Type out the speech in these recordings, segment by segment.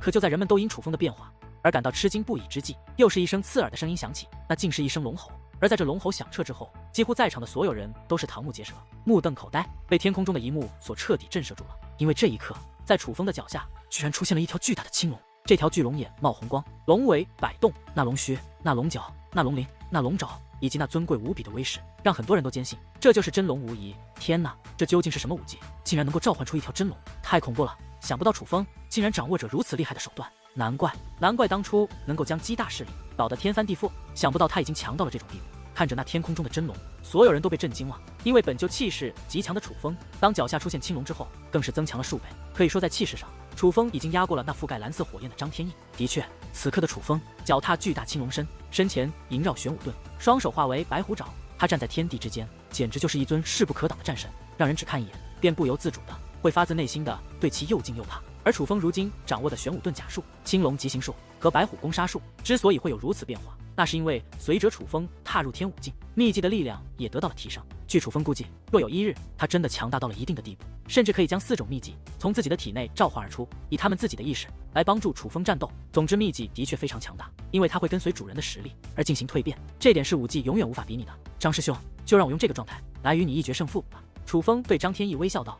可就在人们都因楚风的变化而感到吃惊不已之际，又是一声刺耳的声音响起，那竟是一声龙吼。而在这龙吼响彻之后，几乎在场的所有人都是瞠目结舌，目瞪口呆，被天空中的一幕所彻底震慑住了。因为这一刻，在楚风的脚下居然出现了一条巨大的青龙，这条巨龙眼冒红光，龙尾摆动，那龙须、那龙角、那龙鳞、那龙爪，以及那尊贵无比的威势，让很多人都坚信这就是真龙无疑。天哪，这究竟是什么武技，竟然能够召唤出一条真龙？太恐怖了！想不到楚风竟然掌握着如此厉害的手段，难怪当初能够将姬大势力搞得天翻地覆，想不到他已经强到了这种地步。看着那天空中的真龙，所有人都被震惊了，因为本就气势极强的楚风，当脚下出现青龙之后，更是增强了数倍。可以说在气势上，楚风已经压过了那覆盖蓝色火焰的张天翼。的确，此刻的楚风脚踏巨大青龙身，身前萦绕玄武盾，双手化为白虎爪，他站在天地之间，简直就是一尊势不可挡的战神，让人只看一眼便不由自主的会发自内心的对其又敬又怕。而楚风如今掌握的玄武盾甲术、青龙疾行术和白虎攻杀术之所以会有如此变化，那是因为随着楚风踏入天武境，秘技的力量也得到了提升。据楚风估计，若有一日他真的强大到了一定的地步，甚至可以将4种秘技从自己的体内召唤而出，以他们自己的意识来帮助楚风战斗。总之，秘技的确非常强大，因为它会跟随主人的实力而进行蜕变，这点是武技永远无法比拟的。张师兄，就让我用这个状态来与你一决胜负吧。楚风对张天翼微笑道：“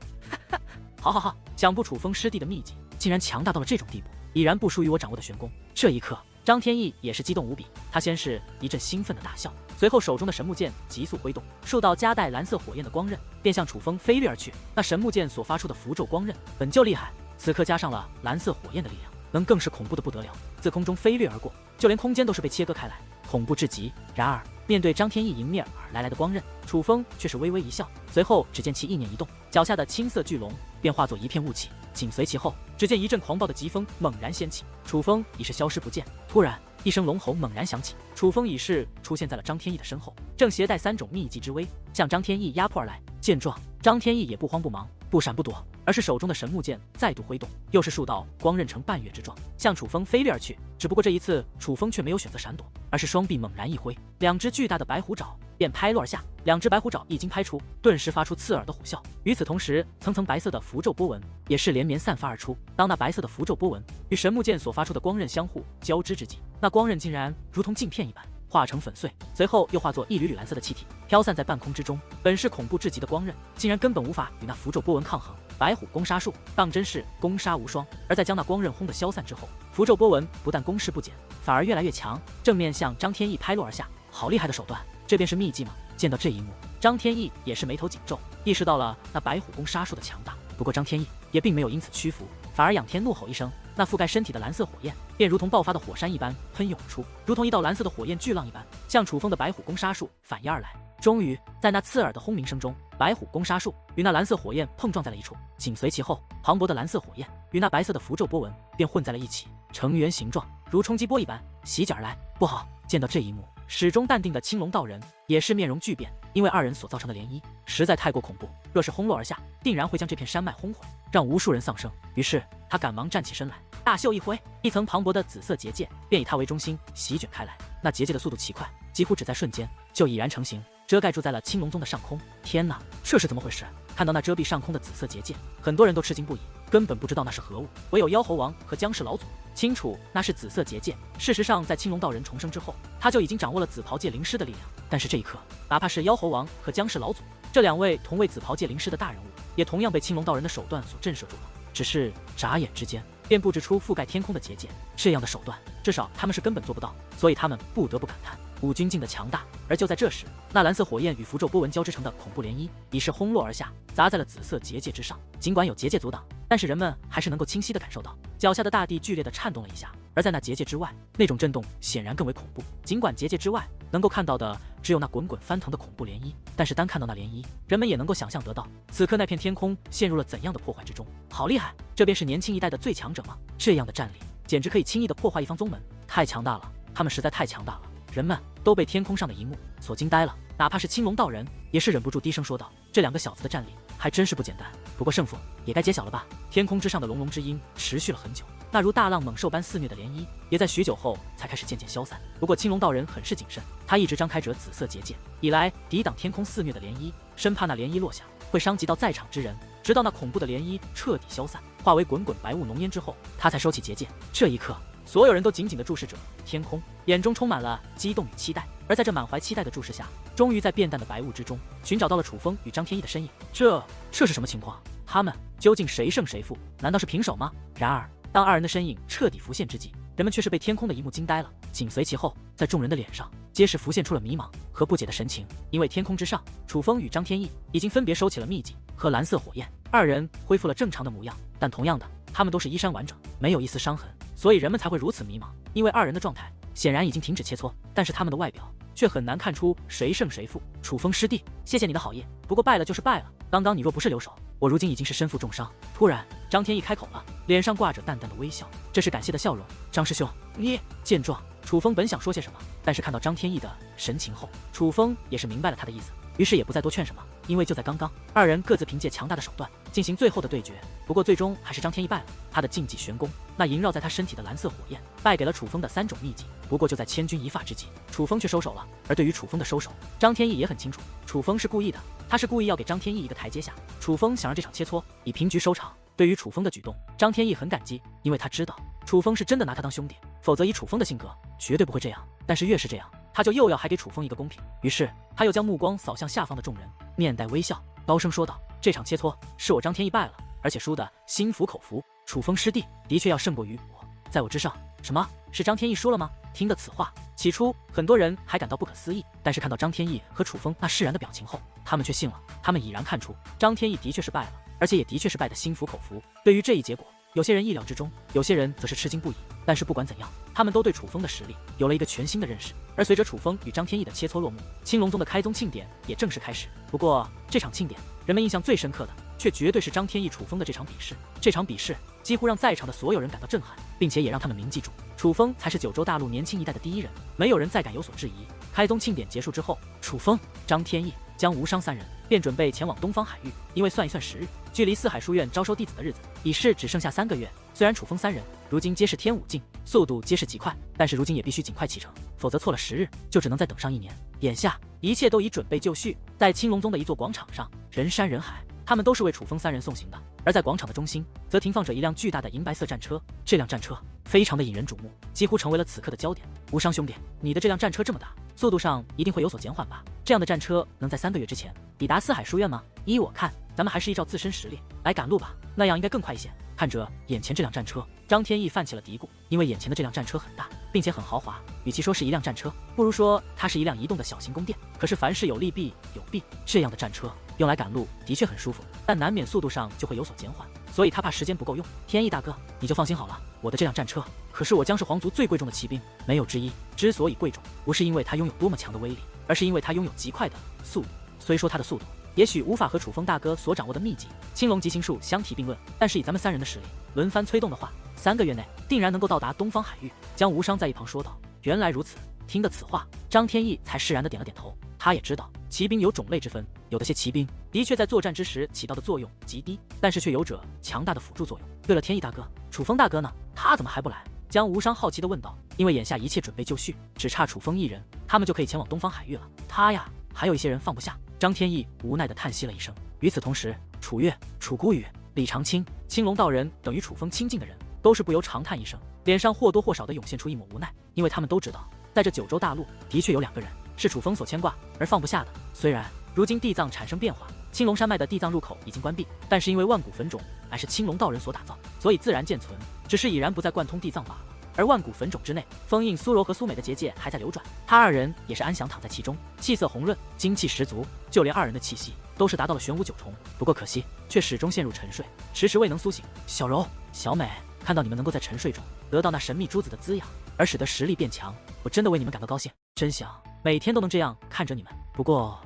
好，想不楚风师弟的秘技竟然强大到了这种地步，已然不输于我掌握的玄功。”这一刻，张天翼也是激动无比，他先是一阵兴奋的大笑，随后手中的神木剑急速挥动，数道夹带蓝色火焰的光刃便向楚风飞掠而去。那神木剑所发出的符咒光刃本就厉害，此刻加上了蓝色火焰的力量，能更是恐怖的不得了，自空中飞掠而过，就连空间都是被切割开来，恐怖至极。然而面对张天翼迎面而来的光刃，楚风却是微微一笑，随后只见其意念一动，脚下的青色巨龙便化作一片雾气，紧随其后，只见一阵狂暴的疾风猛然掀起，楚风已是消失不见。突然一声龙吼猛然响起，楚风已是出现在了张天翼的身后，正携带3种秘技之威向张天翼压迫而来。见状，张天翼也不慌不忙，不闪不躲，而是手中的神木剑再度挥动，又是数道光刃呈半月之状向楚风飞掠而去。只不过这一次楚风却没有选择闪躲，而是双臂猛然一挥，2只巨大的白虎爪便拍落而下。2只白虎爪一经拍出，顿时发出刺耳的虎啸。与此同时，层层白色的符咒波纹也是连绵散发而出。当那白色的符咒波纹与神木剑所发出的光刃相互交织之际，那光刃竟然如同镜片一般化成粉碎，随后又化作一缕缕蓝色的气体飘散在半空之中。本是恐怖至极的光刃，竟然根本无法与那符咒波纹抗衡。白虎攻杀术当真是攻杀无双。而在将那光刃轰得消散之后，符咒波纹不但攻势不减，反而越来越强，正面向张天翼拍落而下。好厉害的手段，这便是秘技吗？见到这一幕，张天翼也是眉头紧皱，意识到了那白虎攻杀术的强大。不过张天翼也并没有因此屈服，反而仰天怒吼一声，那覆盖身体的蓝色火焰便如同爆发的火山一般喷涌而出，如同一道蓝色的火焰巨浪一般向楚风的白虎攻杀术反压而来。终于在那刺耳的轰鸣声中，白虎攻杀术与那蓝色火焰碰撞在了一处，紧随其后，磅礴的蓝色火焰与那白色的符咒波纹便混在了一起，呈圆形状，如冲击波一般袭击而来。不好！见到这一幕，始终淡定的青龙道人也是面容巨变，因为2人所造成的涟漪实在太过恐怖，若是轰落而下，定然会将这片山脉轰毁，让无数人丧生。于是他赶忙站起身来，大袖一挥，一层磅礴的紫色结界便以他为中心席卷开来。那结界的速度奇快，几乎只在瞬间就已然成型，遮盖住在了青龙宗的上空。天哪，这是怎么回事？看到那遮蔽上空的紫色结界，很多人都吃惊不已，根本不知道那是何物。唯有妖猴王和姜氏老祖清楚那是紫色结界。事实上，在青龙道人重生之后，他就已经掌握了紫袍界灵师的力量。但是这一刻，哪怕是妖猴王和姜氏老祖这2位同为紫袍界灵师的大人物，也同样被青龙道人的手段所震慑住了。只是眨眼之间便布置出覆盖天空的结界，这样的手段至少他们是根本做不到，所以他们不得不感叹武君境的强大。而就在这时，那蓝色火焰与符咒波纹交织成的恐怖涟漪已是轰落而下，砸在了紫色结界之上。尽管有结界阻挡，但是人们还是能够清晰地感受到脚下的大地剧烈地颤动了一下。而在那结界之外，那种震动显然更为恐怖。尽管结界之外能够看到的只有那滚滚翻腾的恐怖涟漪，但是单看到那涟漪，人们也能够想象得到此刻那片天空陷入了怎样的破坏之中。好厉害！这便是年轻一代的最强者吗？这样的战力简直可以轻易地破坏一方宗门，太强大了！他们实在太强大了，人们都被天空上的一幕所惊呆了。哪怕是青龙道人也是忍不住低声说道：“这2个小子的战力还真是不简单。”不过胜负也该揭晓了吧？天空之上的隆隆之音持续了很久，那如大浪猛兽般肆虐的涟漪也在许久后才开始渐渐消散。不过青龙道人很是谨慎，他一直张开着紫色结界，以来抵挡天空肆虐的涟漪，生怕那涟漪落下会伤及到在场之人，直到那恐怖的涟漪彻底消散，化为滚滚白雾浓烟之后，他才收起结界。这一刻，所有人都紧紧地注视着天空，眼中充满了激动与期待。而在这满怀期待的注视下，终于在变淡的白雾之中寻找到了楚风与张天翼的身影。这是什么情况？他们究竟谁胜谁负？难道是平手吗？然而，当二人的身影彻底浮现之际，人们却是被天空的一幕惊呆了。紧随其后，在众人的脸上皆是浮现出了迷茫和不解的神情。因为天空之上，楚风与张天翼已经分别收起了秘籍和蓝色火焰，二人恢复了正常的模样。但同样的，他们都是衣衫完整，没有一丝伤痕，所以人们才会如此迷茫。因为二人的状态显然已经停止切磋，但是他们的外表却很难看出谁胜谁负。楚风师弟，谢谢你的好意，不过败了就是败了。刚刚你若不是留手，我如今已经是身负重伤。突然，张天翼开口了，脸上挂着淡淡的微笑，这是感谢的笑容。张师兄，你……见状，楚风本想说些什么，但是看到张天翼的神情后，楚风也是明白了他的意思，于是也不再多劝什么。因为就在刚刚，二人各自凭借强大的手段进行最后的对决，不过最终还是张天翼败了。他的禁忌玄功，那萦绕在他身体的蓝色火焰，败给了楚风的3种秘籍。不过就在千钧一发之际，楚风却收手了。而对于楚风的收手，张天翼也很清楚，楚风是故意的，他是故意要给张天翼一个台阶下。楚风想让这场切磋以平局收场。对于楚风的举动，张天翼很感激，因为他知道楚风是真的拿他当兄弟，否则以楚风的性格，绝对不会这样。但是越是这样，他就又要还给楚风一个公平。于是他又将目光扫向下方的众人，面带微笑，高声说道：“这场切磋是我张天翼败了，而且输得心服口服。楚风师弟的确要胜过于我，在我之上。”什么？是张天翼输了吗？听得此话，起初很多人还感到不可思议，但是看到张天翼和楚风那释然的表情后，他们却信了。他们已然看出张天翼的确是败了，而且也的确是败得心服口服。对于这一结果，有些人意料之中，有些人则是吃惊不已。但是不管怎样，他们都对楚风的实力有了一个全新的认识。而随着楚风与张天翼的切磋落幕，青龙宗的开宗庆典也正式开始。不过这场庆典，人们印象最深刻的却绝对是张天翼楚风的这场比试。这场比试几乎让在场的所有人感到震撼，并且也让他们铭记住，楚风才是九州大陆年轻一代的第一人，没有人再敢有所质疑。开宗庆典结束之后，楚风、张天翼、江无伤3人便准备前往东方海域，因为算一算时日，距离四海书院招收弟子的日子已是只剩下3个月。虽然楚风3人如今皆是天武境，速度皆是极快，但是如今也必须尽快启程，否则错了10日，就只能再等上1年。眼下一切都已准备就绪，在青龙宗的一座广场上，人山人海，他们都是为楚风3人送行的。而在广场的中心，则停放着一辆巨大的银白色战车，这辆战车非常的引人瞩目，几乎成为了此刻的焦点。无伤兄弟，你的这辆战车这么大，速度上一定会有所减缓吧？这样的战车能在3个月之前抵达四海书院吗？依我看，咱们还是依照自身实力来赶路吧，那样应该更快一些。看着眼前这辆战车，张天翼泛起了嘀咕，因为眼前的这辆战车很大，并且很豪华，与其说是一辆战车，不如说它是一辆移动的小型宫殿。可是凡事有利必有弊，这样的战车用来赶路的确很舒服，但难免速度上就会有所减缓，所以他怕时间不够用。天翼大哥，你就放心好了，我的这辆战车可是我江氏皇族最贵重的骑兵，没有之一。之所以贵重，不是因为它拥有多么强的威力，而是因为它拥有极快的速度。虽说它的速度也许无法和楚风大哥所掌握的秘籍青龙极行术相提并论，但是以咱们3人的实力轮番催动的话，3个月内定然能够到达东方海域。江无伤在一旁说道：“原来如此。”听得此话，张天翼才释然的点了点头。他也知道骑兵有种类之分，有的些骑兵的确在作战之时起到的作用极低，但是却有着强大的辅助作用。对了，天翼大哥，楚风大哥呢？他怎么还不来？江无伤好奇地问道。因为眼下一切准备就绪，只差楚风1人，他们就可以前往东方海域了。他呀，还有一些人放不下。张天翼无奈地叹息了一声。与此同时，楚月、楚孤羽、李长青、青龙道人等与楚风亲近的人，都是不由长叹一声，脸上或多或少地涌现出一抹无奈，因为他们都知道，在这九州大陆的确有2个人是楚风所牵挂而放不下的。虽然如今地藏产生变化，青龙山脉的地藏入口已经关闭，但是因为万古坟冢乃是青龙道人所打造，所以自然见存，只是已然不再贯通地藏罢了。而万古坟冢之内，封印苏柔和苏美的结界还在流转，他2人也是安详躺在其中，气色红润，精气十足，就连2人的气息都是达到了玄武9重。不过可惜，却始终陷入沉睡，迟迟未能苏醒。小柔、小美，看到你们能够在沉睡中得到那神秘珠子的滋养，而使得实力变强，我真的为你们感到高兴。真想每天都能这样看着你们，不过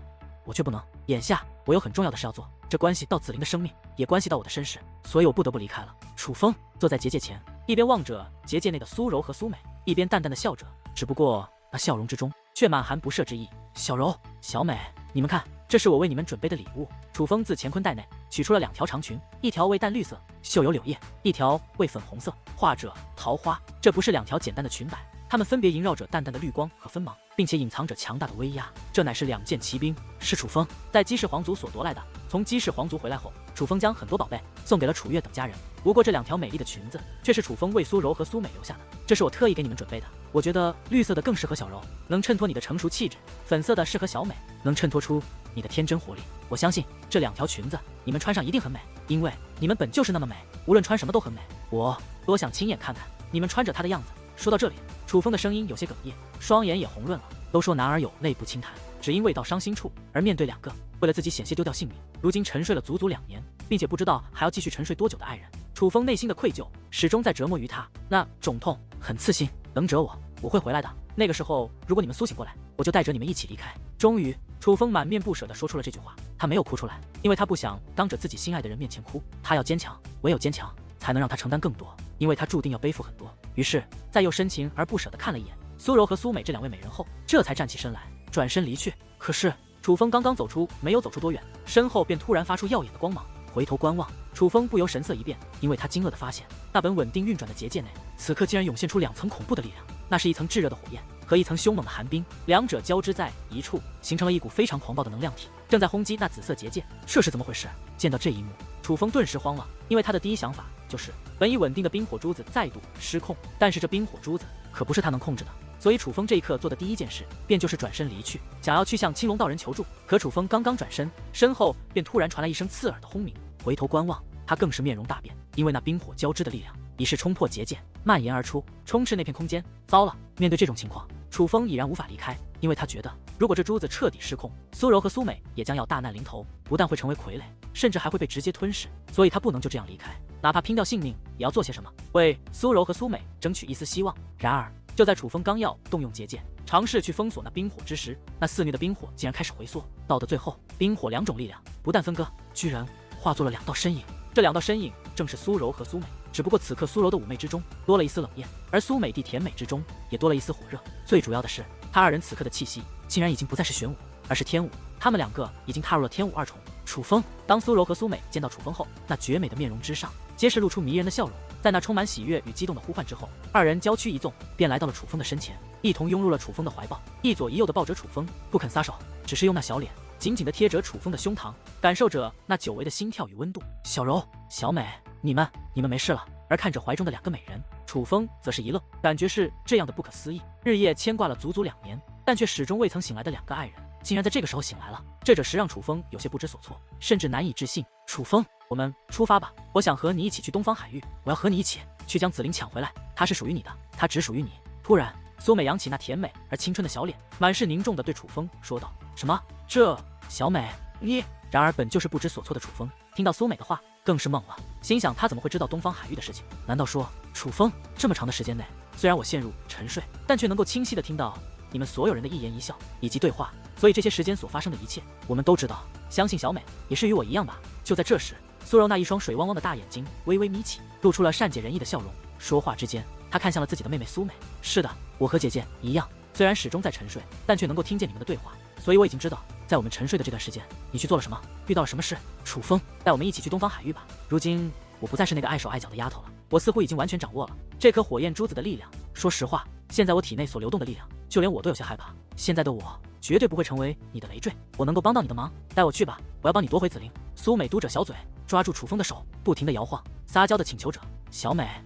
我却不能。眼下我有很重要的事要做，这关系到紫菱的生命，也关系到我的身世，所以我不得不离开了。楚风坐在结界前，一边望着结界内的苏柔和苏美，一边淡淡的笑着，只不过那笑容之中却满含不赦之意。小柔、小美，你们看，这是我为你们准备的礼物。楚风自乾坤袋内取出了2条长裙，一条为淡绿色，绣有柳叶，一条为粉红色，画着桃花。这不是2条简单的裙摆，它们分别萦绕着淡淡的绿光和锋芒，并且隐藏着强大的威压。这乃是2件骑兵，是楚风在姬氏皇族所夺来的。从姬氏皇族回来后，楚风将很多宝贝送给了楚月等家人，不过这2条美丽的裙子却是楚风为苏柔和苏美留下的，这是我特意给你们准备的。我觉得绿色的更适合小柔，能衬托你的成熟气质；粉色的适合小美，能衬托出你的天真活力。我相信这2条裙子你们穿上一定很美，因为你们本就是那么美，无论穿什么都很美。我多想亲眼看看你们穿着它的样子。说到这里，楚风的声音有些哽咽，双眼也红润了。都说男儿有泪不轻弹，只因未到伤心处，而面对2个为了自己险些丢掉性命，如今沉睡了足足2年，并且不知道还要继续沉睡多久的爱人。楚风内心的愧疚始终在折磨于他，那肿痛很刺心。等着我会回来的。那个时候，如果你们苏醒过来，我就带着你们一起离开。终于，楚风满面不舍地说出了这句话。他没有哭出来，因为他不想当着自己心爱的人面前哭。他要坚强，唯有坚强才能让他承担更多，因为他注定要背负很多。于是，在又深情而不舍地看了一眼苏柔和苏美这2位美人后，这才站起身来，转身离去。可是，楚风刚刚走出，没有走出多远，身后便突然发出耀眼的光芒。回头观望，楚风不由神色一变，因为他惊愕地发现，那本稳定运转的结界内，此刻竟然涌现出2层恐怖的力量。那是一层炙热的火焰和一层凶猛的寒冰，两者交织在一处，形成了一股非常狂暴的能量体，正在轰击那紫色结界。这是怎么回事？见到这一幕，楚风顿时慌了，因为他的第一想法就是本已稳定的冰火珠子再度失控，但是这冰火珠子可不是他能控制的。所以楚风这一刻做的第一件事，便就是转身离去，想要去向青龙道人求助。可楚风刚刚转身，身后便突然传来一声刺耳的轰鸣。回头观望，他更是面容大变，因为那冰火交织的力量已是冲破结界，蔓延而出，充斥那片空间。糟了！面对这种情况，楚风已然无法离开，因为他觉得，如果这珠子彻底失控，苏柔和苏美也将要大难临头，不但会成为傀儡，甚至还会被直接吞噬。所以他不能就这样离开，哪怕拼掉性命，也要做些什么，为苏柔和苏美争取一丝希望。然而，就在楚风刚要动用结界，尝试去封锁那冰火之时，那肆虐的冰火竟然开始回缩。到的最后，冰火2种力量不但分割，居然化作了2道身影。这2道身影正是苏柔和苏美，只不过此刻苏柔的妩媚之中多了一丝冷艳，而苏美的甜美之中也多了一丝火热。最主要的是，他2人此刻的气息竟然已经不再是玄武，而是天武。他们2个已经踏入了天武2重。楚风，当苏柔和苏美见到楚风后，那绝美的面容之上皆是露出迷人的笑容。在那充满喜悦与激动的呼唤之后，2人娇躯一纵，便来到了楚风的身前，一同拥入了楚风的怀抱，一左一右的抱着楚风，不肯撒手，只是用那小脸紧紧地贴着楚风的胸膛，感受着那久违的心跳与温度。小柔、小美，你们没事了。而看着怀中的2个美人，楚风则是一愣，感觉是这样的不可思议。日夜牵挂了足足2年，但却始终未曾醒来的2个爱人，竟然在这个时候醒来了。这时让楚风有些不知所措，甚至难以置信。楚风，我们出发吧，我想和你一起去东方海域，我要和你一起去将紫菱抢回来，她是属于你的，她只属于你。突然，苏美扬起那甜美而青春的小脸，满是凝重地对楚风说道：“什么？这小美你？”然而本就是不知所措的楚风听到苏美的话，更是懵了，心想他怎么会知道东方海域的事情？难道说楚风这么长的时间内，虽然我陷入沉睡，但却能够清晰地听到你们所有人的一言一笑以及对话？所以这些时间所发生的一切，我们都知道。相信小美也是与我一样吧。就在这时，苏柔那一双水汪汪的大眼睛微微眯起，露出了善解人意的笑容。说话之间，她看向了自己的妹妹苏美。是的，我和姐姐一样，虽然始终在沉睡，但却能够听见你们的对话。所以我已经知道，在我们沉睡的这段时间，你去做了什么，遇到了什么事。楚风，带我们一起去东方海域吧。如今我不再是那个碍手碍脚的丫头了，我似乎已经完全掌握了这颗火焰珠子的力量。说实话，现在我体内所流动的力量，就连我都有些害怕。现在的我绝对不会成为你的累赘，我能够帮到你的忙，带我去吧，我要帮你夺回紫菱。苏美嘟着小嘴，抓住楚风的手，不停地摇晃，撒娇的请求着。小美，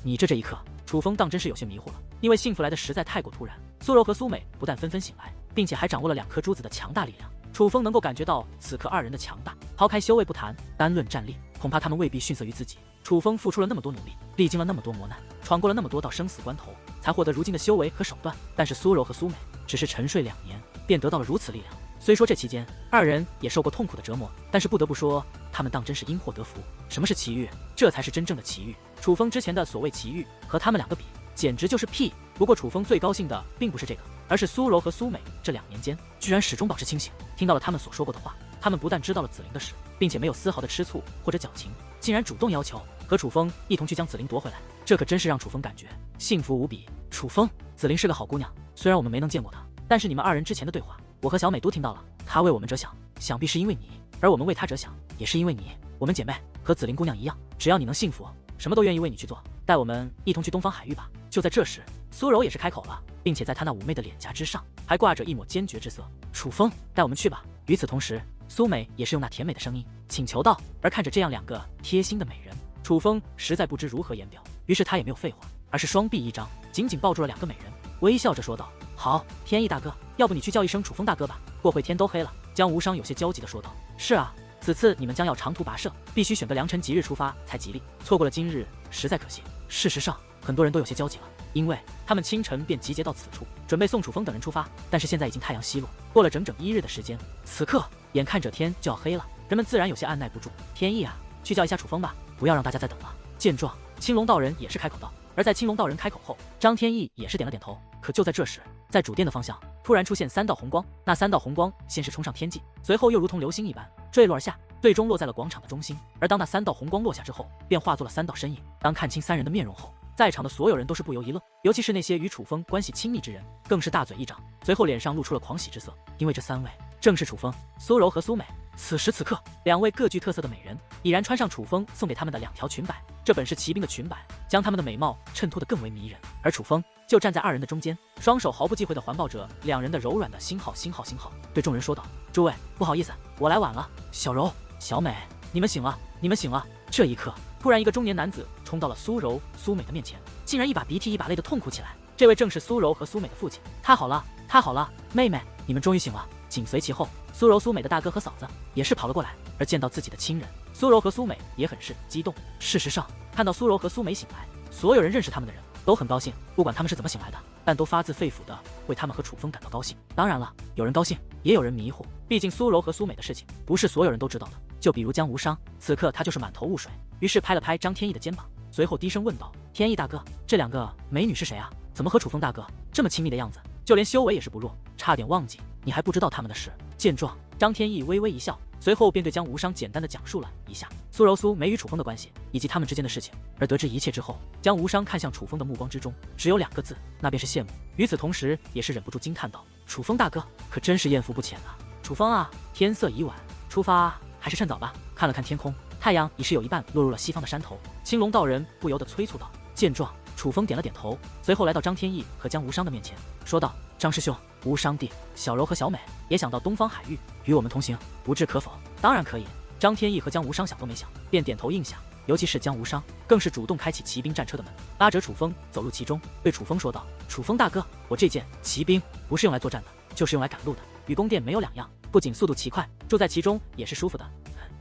你这一刻，楚风当真是有些迷糊了，因为幸福来的实在太过突然。苏柔和苏美不但纷纷醒来，并且还掌握了2颗珠子的强大力量。楚风能够感觉到此刻2人的强大，抛开修为不谈，单论战力，恐怕他们未必逊色于自己。楚风付出了那么多努力，历经了那么多磨难，闯过了那么多道生死关头，才获得如今的修为和手段。但是苏柔和苏美只是沉睡2年，便得到了如此力量。虽说这期间2人也受过痛苦的折磨，但是不得不说，他们当真是因祸得福。什么是奇遇？这才是真正的奇遇。楚风之前的所谓奇遇，和他们2个比，简直就是屁。不过楚风最高兴的并不是这个，而是苏柔和苏美这2年间居然始终保持清醒，听到了他们所说过的话。他们不但知道了紫菱的事，并且没有丝毫的吃醋或者矫情，竟然主动要求和楚风一同去将紫菱夺回来。这可真是让楚风感觉幸福无比。楚风，紫菱是个好姑娘，虽然我们没能见过她，但是你们2人之前的对话，我和小美都听到了。她为我们着想，想必是因为你，而我们为她着想，也是因为你。我们姐妹和紫菱姑娘一样，只要你能幸福，什么都愿意为你去做。带我们一同去东方海域吧。就在这时，苏柔也是开口了，并且在她那妩媚的脸颊之上还挂着一抹坚决之色。楚风，带我们去吧。与此同时，苏美也是用那甜美的声音请求道。而看着这样两个贴心的美人，楚风实在不知如何言表，于是他也没有废话，而是双臂一张，紧紧抱住了两个美人，微笑着说道：“好，天意大哥，要不你去叫一声楚风大哥吧，过会天都黑了。”江无伤有些焦急地说道：“是啊，此次你们将要长途跋涉，必须选个良辰吉日出发才吉利，错过了今日实在可惜。”事实上，很多人都有些焦急了，因为他们清晨便集结到此处，准备送楚风等人出发。但是现在已经太阳西落，过了整整1日的时间，此刻眼看着天就要黑了，人们自然有些按耐不住。天意啊，去叫一下楚风吧，不要让大家再等了。见状，青龙道人也是开口道。而在青龙道人开口后，张天翼也是点了点头。可就在这时，在主殿的方向突然出现3道红光，那3道红光先是冲上天际，随后又如同流星一般坠落而下，最终落在了广场的中心。而当那3道红光落下之后，便化作了3道身影。当看清3人的面容后，在场的所有人都是不由一愣，尤其是那些与楚风关系亲密之人，更是大嘴一张，随后脸上露出了狂喜之色，因为这3位正是楚风、苏柔和苏美。此时此刻，2位各具特色的美人已然穿上楚风送给他们的2条裙摆，这本是骑兵的裙摆，将他们的美貌衬托得更为迷人。而楚风就站在2人的中间，双手毫不忌讳地环抱着2人的柔软的星号，对众人说道：“诸位，不好意思，我来晚了。小柔、小美，你们醒了，你们醒了。”这一刻，突然一个中年男子冲到了苏柔、苏美的面前，竟然一把鼻涕一把泪地痛哭起来。这位正是苏柔和苏美的父亲。太好了，太好了，妹妹，你们终于醒了。紧随其后，苏柔、苏美的大哥和嫂子也是跑了过来，而见到自己的亲人，苏柔和苏美也很是激动。事实上，看到苏柔和苏美醒来，所有人认识他们的人都很高兴，不管他们是怎么醒来的，但都发自肺腑的为他们和楚风感到高兴。当然了，有人高兴，也有人迷糊，毕竟苏柔和苏美的事情不是所有人都知道的。就比如江无伤，此刻他就是满头雾水，于是拍了拍张天翼的肩膀，随后低声问道：“天翼大哥，这2个美女是谁啊？怎么和楚风大哥这么亲密的样子？就连修为也是不弱，差点忘记你还不知道他们的事。”见状，张天翼微微一笑，随后便对江无伤简单的讲述了一下苏柔、苏美与楚风的关系，以及他们之间的事情。而得知一切之后，江无伤看向楚风的目光之中只有2个字，那便是羡慕。与此同时，也是忍不住惊叹道：“楚风大哥可真是艳福不浅啊！楚风啊，天色已晚，出发还是趁早吧。”看了看天空，太阳已是有一半落入了西方的山头。青龙道人不由得催促道。见状，楚风点了点头，随后来到张天翼和江无伤的面前，说道：“张师兄，无伤弟、小柔和小美也想到东方海域与我们同行，不置可否？”“当然可以。”张天翼和江无伤想都没想，便点头应下。尤其是江无伤，更是主动开启骑兵战车的门，拉着楚风走入其中，对楚风说道：“楚风大哥，我这件骑兵不是用来作战的，就是用来赶路的，与宫殿没有两样，不仅速度奇快，住在其中也是舒服的。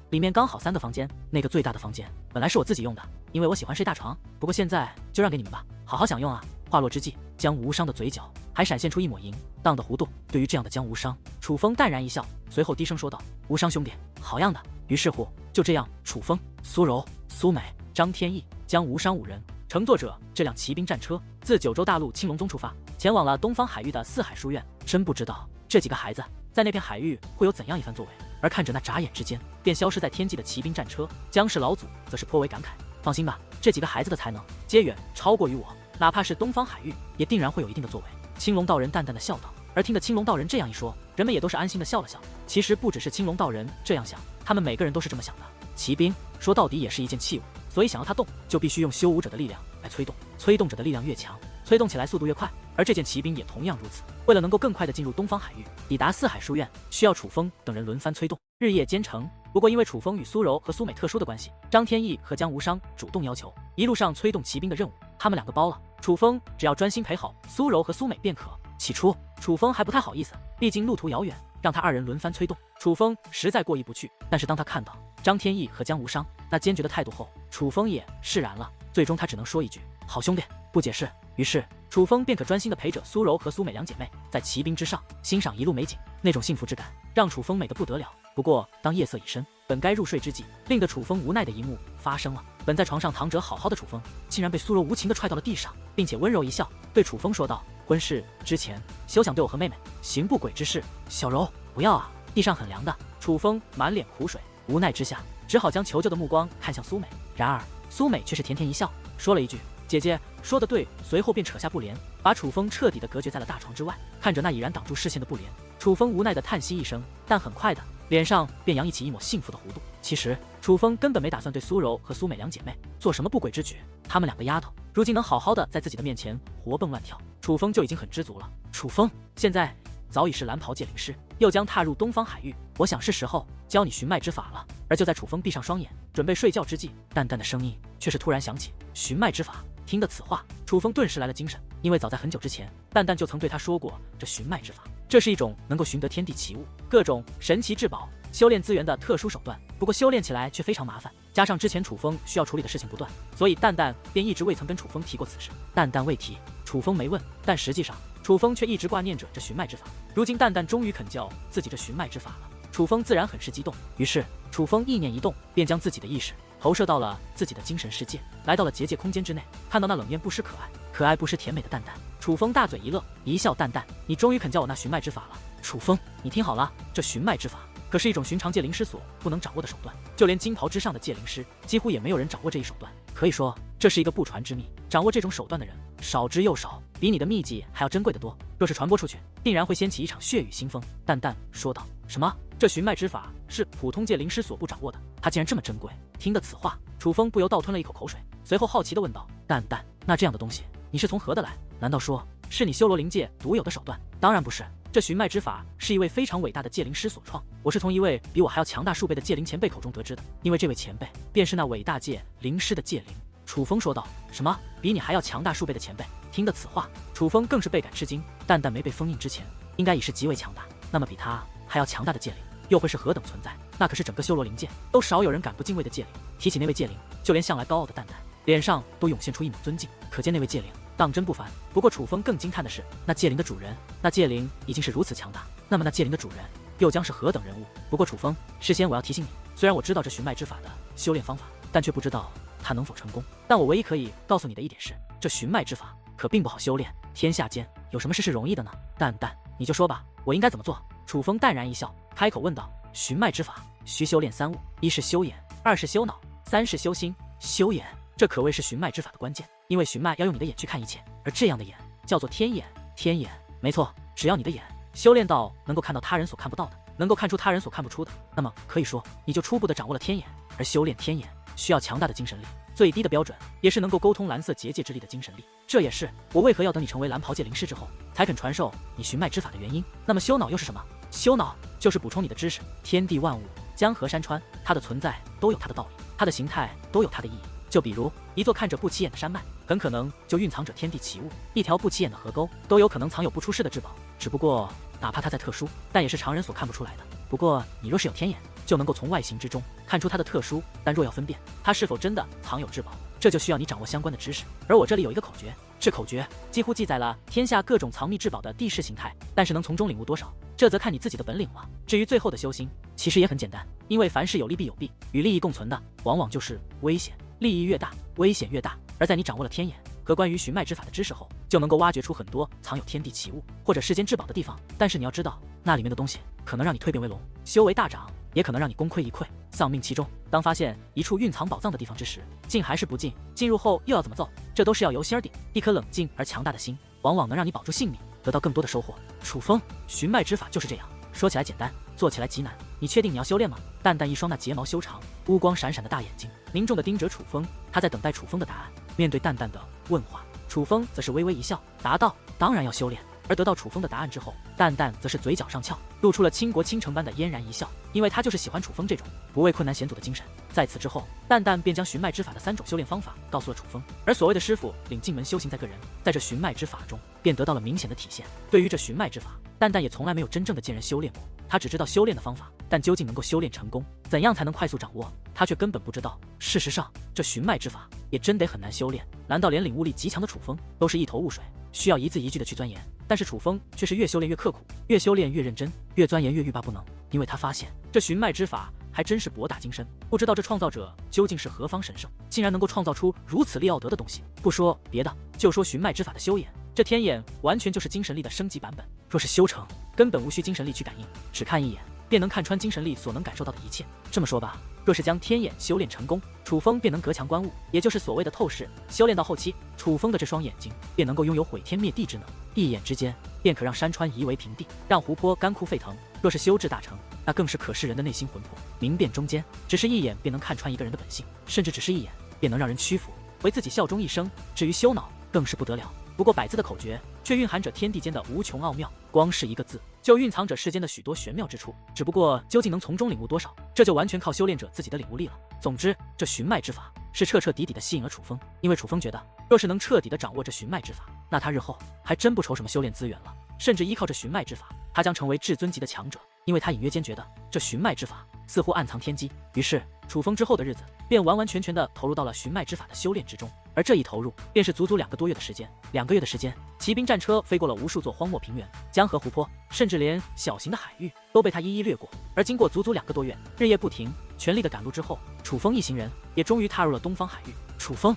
里面刚好3个房间，那个最大的房间本来是我自己用的，因为我喜欢睡大床，不过现在就让给你们吧，好好享用啊。”话落之际，江无伤的嘴角还闪现出一抹淫荡的弧度。对于这样的江无伤，楚风淡然一笑，随后低声说道：“无伤兄弟，好样的。”于是乎，就这样，楚风、苏柔、苏美、张天翼、江无伤5人乘坐着这辆骑兵战车，自九州大陆青龙宗出发，前往了东方海域的四海书院。真不知道这几个孩子在那片海域会有怎样一番作为。而看着那眨眼之间便消失在天际的骑兵战车，江氏老祖则是颇为感慨：“放心吧，这几个孩子的才能皆远超过于我，哪怕是东方海域，也定然会有一定的作为。”青龙道人淡淡的笑道。而听得青龙道人这样一说，人们也都是安心的笑了笑。其实不只是青龙道人这样想，他们每个人都是这么想的。骑兵说到底也是一件器物，所以想要它动，就必须用修武者的力量来催动，催动者的力量越强，催动起来速度越快。而这件骑兵也同样如此，为了能够更快地进入东方海域，抵达四海书院，需要楚风等人轮番催动，日夜兼程。不过因为楚风与苏柔和苏美特殊的关系，张天翼和江无伤主动要求一路上催动骑兵的任务，他们2个包了，楚风只要专心陪好苏柔和苏美便可。起初楚风还不太好意思，毕竟路途遥远，让他2人轮番催动，楚风实在过意不去。但是当他看到张天翼和江无伤那坚决的态度后，楚风也释然了。最终他只能说一句：“好兄弟，不解释。”于是楚风便可专心地陪着苏柔和苏美2姐妹在骑兵之上欣赏一路美景，那种幸福之感让楚风美得不得了。不过当夜色已深，本该入睡之际，令得楚风无奈的一幕发生了。本在床上躺着好好的楚风，竟然被苏柔无情地踹到了地上，并且温柔一笑，对楚风说道：“婚事之前休想对我和妹妹行不轨之事。”“小柔，不要啊，地上很凉的。”楚风满脸苦水，无奈之下只好将求救的目光看向苏美。然而苏美却是甜甜一笑，说了一句：“姐姐说得对。”随后便扯下布帘，把楚风彻底的隔绝在了大床之外。看着那已然挡住视线的布帘，楚风无奈的叹息一声，但很快的脸上便洋溢起一抹幸福的弧度。其实楚风根本没打算对苏柔和苏美2姐妹做什么不轨之举，她们2个丫头如今能好好的在自己的面前活蹦乱跳，楚风就已经很知足了。楚风现在早已是蓝袍界灵师，又将踏入东方海域，我想是时候教你寻脉之法了。而就在楚风闭上双眼，准备睡觉之际，淡淡的声音却是突然响起：寻脉之法。听得此话，楚风顿时来了精神，因为早在很久之前，淡淡就曾对他说过，这寻脉之法，这是一种能够寻得天地奇物、各种神奇至宝、修炼资源的特殊手段。不过修炼起来却非常麻烦，加上之前楚风需要处理的事情不断，所以淡淡便一直未曾跟楚风提过此事。淡淡未提，楚风没问，但实际上楚风却一直挂念着这寻脉之法。如今淡淡终于肯教自己这寻脉之法了，楚风自然很是激动。于是楚风意念一动，便将自己的意识投射到了自己的精神世界，来到了结界空间之内。看到那冷艳不失可爱不失甜美的淡淡，楚风大嘴一乐，一笑：淡淡，你终于肯教我那寻脉之法了。楚风，你听好了，这寻脉之法可是一种寻常界灵师所不能掌握的手段，就连金袍之上的界灵师几乎也没有人掌握这一手段，可以说这是一个不传之秘。掌握这种手段的人少之又少，比你的秘籍还要珍贵得多。若是传播出去，定然会掀起一场血雨腥风。淡淡说道：什么？这寻脉之法是普通界灵师所不掌握的？他竟然这么珍贵？听得此话，楚风不由倒吞了一口口水，随后好奇地问道：淡淡，那这样的东西你是从何得来？难道说是你修罗灵界独有的手段？当然不是，这寻脉之法是一位非常伟大的界灵师所创，我是从一位比我还要强大数倍的界灵前辈口中得知的，因为这位前辈便是那伟大界灵师的界灵。楚风说道：什么？比你还要强大数倍的前辈？听得此话，楚风更是倍感吃惊。淡淡没被封印之前，应该已是极为强大，那么比他还要强大的界灵又会是何等存在？那可是整个修罗灵界都少有人敢不敬畏的界灵。提起那位界灵，就连向来高傲的淡淡脸上都涌现出一抹尊敬，可见那位界灵当真不凡。不过楚风更惊叹的是，那界灵的主人，那界灵已经是如此强大，那么那界灵的主人又将是何等人物？不过楚风，事先我要提醒你，虽然我知道这寻脉之法的修炼方法，但却不知道它能否成功。但我唯一可以告诉你的一点是，这寻脉之法可并不好修炼，天下间有什么事是容易的呢？淡淡，你就说吧，我应该怎么做？楚风淡然一笑，开口问道：寻脉之法需修炼三物，一是修眼，二是修脑，三是修心。修眼，这可谓是寻脉之法的关键，因为寻脉要用你的眼去看一切，而这样的眼叫做天眼。天眼，没错，只要你的眼修炼到能够看到他人所看不到的，能够看出他人所看不出的，那么可以说你就初步的掌握了天眼。而修炼天眼需要强大的精神力，最低的标准也是能够沟通蓝色结界之力的精神力。这也是我为何要等你成为蓝袍界灵师之后，才肯传授你寻脉之法的原因。那么修脑又是什么？修脑就是补充你的知识，天地万物、江河山川，它的存在都有它的道理，它的形态都有它的意义。就比如一座看着不起眼的山脉，很可能就蕴藏着天地奇物；一条不起眼的河沟，都有可能藏有不出世的至宝。只不过哪怕它再特殊，但也是常人所看不出来的。不过你若是有天眼，就能够从外形之中看出它的特殊，但若要分辨它是否真的藏有至宝，这就需要你掌握相关的知识。而我这里有一个口诀，这口诀几乎记载了天下各种藏匿至宝的地势形态，但是能从中领悟多少，这则看你自己的本领了。至于最后的修心，其实也很简单，因为凡事有利必有弊，与利益共存的往往就是危险，利益越大，危险越大。而在你掌握了天眼和关于寻脉之法的知识后，就能够挖掘出很多藏有天地奇物或者世间至宝的地方。但是你要知道，那里面的东西可能让你蜕变为龙，修为大涨，也可能让你功亏一篑，丧命其中。当发现一处蕴藏宝藏的地方之时，进还是不进？进入后又要怎么走？这都是要由心而定。一颗冷静而强大的心，往往能让你保住性命，得到更多的收获。楚风，寻脉之法就是这样，说起来简单，做起来极难。你确定你要修炼吗？淡淡一双那睫毛修长、乌光闪闪的大眼睛凝重地盯着楚风，他在等待楚风的答案。面对淡淡的问话，楚风则是微微一笑，答道：当然要修炼。而得到楚风的答案之后，淡淡则是嘴角上翘，露出了倾国倾城般的嫣然一笑，因为他就是喜欢楚风这种不畏困难险阻的精神。在此之后，淡淡便将寻脉之法的3种修炼方法告诉了楚风，而所谓的师傅领进门，修行在个人，在这寻脉之法中便得到了明显的体现。对于这寻脉之法，淡淡也从来没有真正的见人修炼过，他只知道修炼的方法，但究竟能够修炼成功，怎样才能快速掌握，他却根本不知道。事实上，这寻脉之法也真得很难修炼，难道连领悟力极强的楚风都是一头雾水，需要一字一句的去钻研？但是楚风却是越修炼越刻苦，越修炼越认真，越钻研越欲罢不能，因为他发现这寻脉之法还真是博大精深，不知道这创造者究竟是何方神圣，竟然能够创造出如此利奥德的东西。不说别的，就说寻脉之法的修眼，这天眼完全就是精神力的升级版本，若是修成，根本无需精神力去感应，只看一眼便能看穿精神力所能感受到的一切。这么说吧，若是将天眼修炼成功，楚风便能隔墙观物，也就是所谓的透视。修炼到后期，楚风的这双眼睛便能够拥有毁天灭地之能，一眼之间便可让山川夷为平地，让湖泊干枯沸腾。若是修至大成，那更是可视人的内心魂魄，明辨中间。只是一眼便能看穿一个人的本性，甚至只是一眼便能让人屈服，为自己效忠一生。至于修脑，更是不得了，不过百字的口诀却蕴含着天地间的无穷奥妙，光是一个字就蕴藏着世间的许多玄妙之处。只不过究竟能从中领悟多少，这就完全靠修炼者自己的领悟力了。总之，这寻脉之法是彻彻底底的吸引了楚风，因为楚风觉得，若是能彻底的掌握这寻脉之法，那他日后还真不愁什么修炼资源了。甚至依靠着寻脉之法，他将成为至尊级的强者。因为他隐约间觉得这寻脉之法似乎暗藏天机，于是楚风之后的日子便完完全全的投入到了寻脉之法的修炼之中。而这一投入便是足足2个多月的时间。2个月的时间，骑兵战车飞过了无数座荒漠平原、江河湖泊，甚至连小型的海域都被他一一掠过。而经过足足2个多月日夜不停、全力的赶路之后，楚风一行人也终于踏入了东方海域。楚风，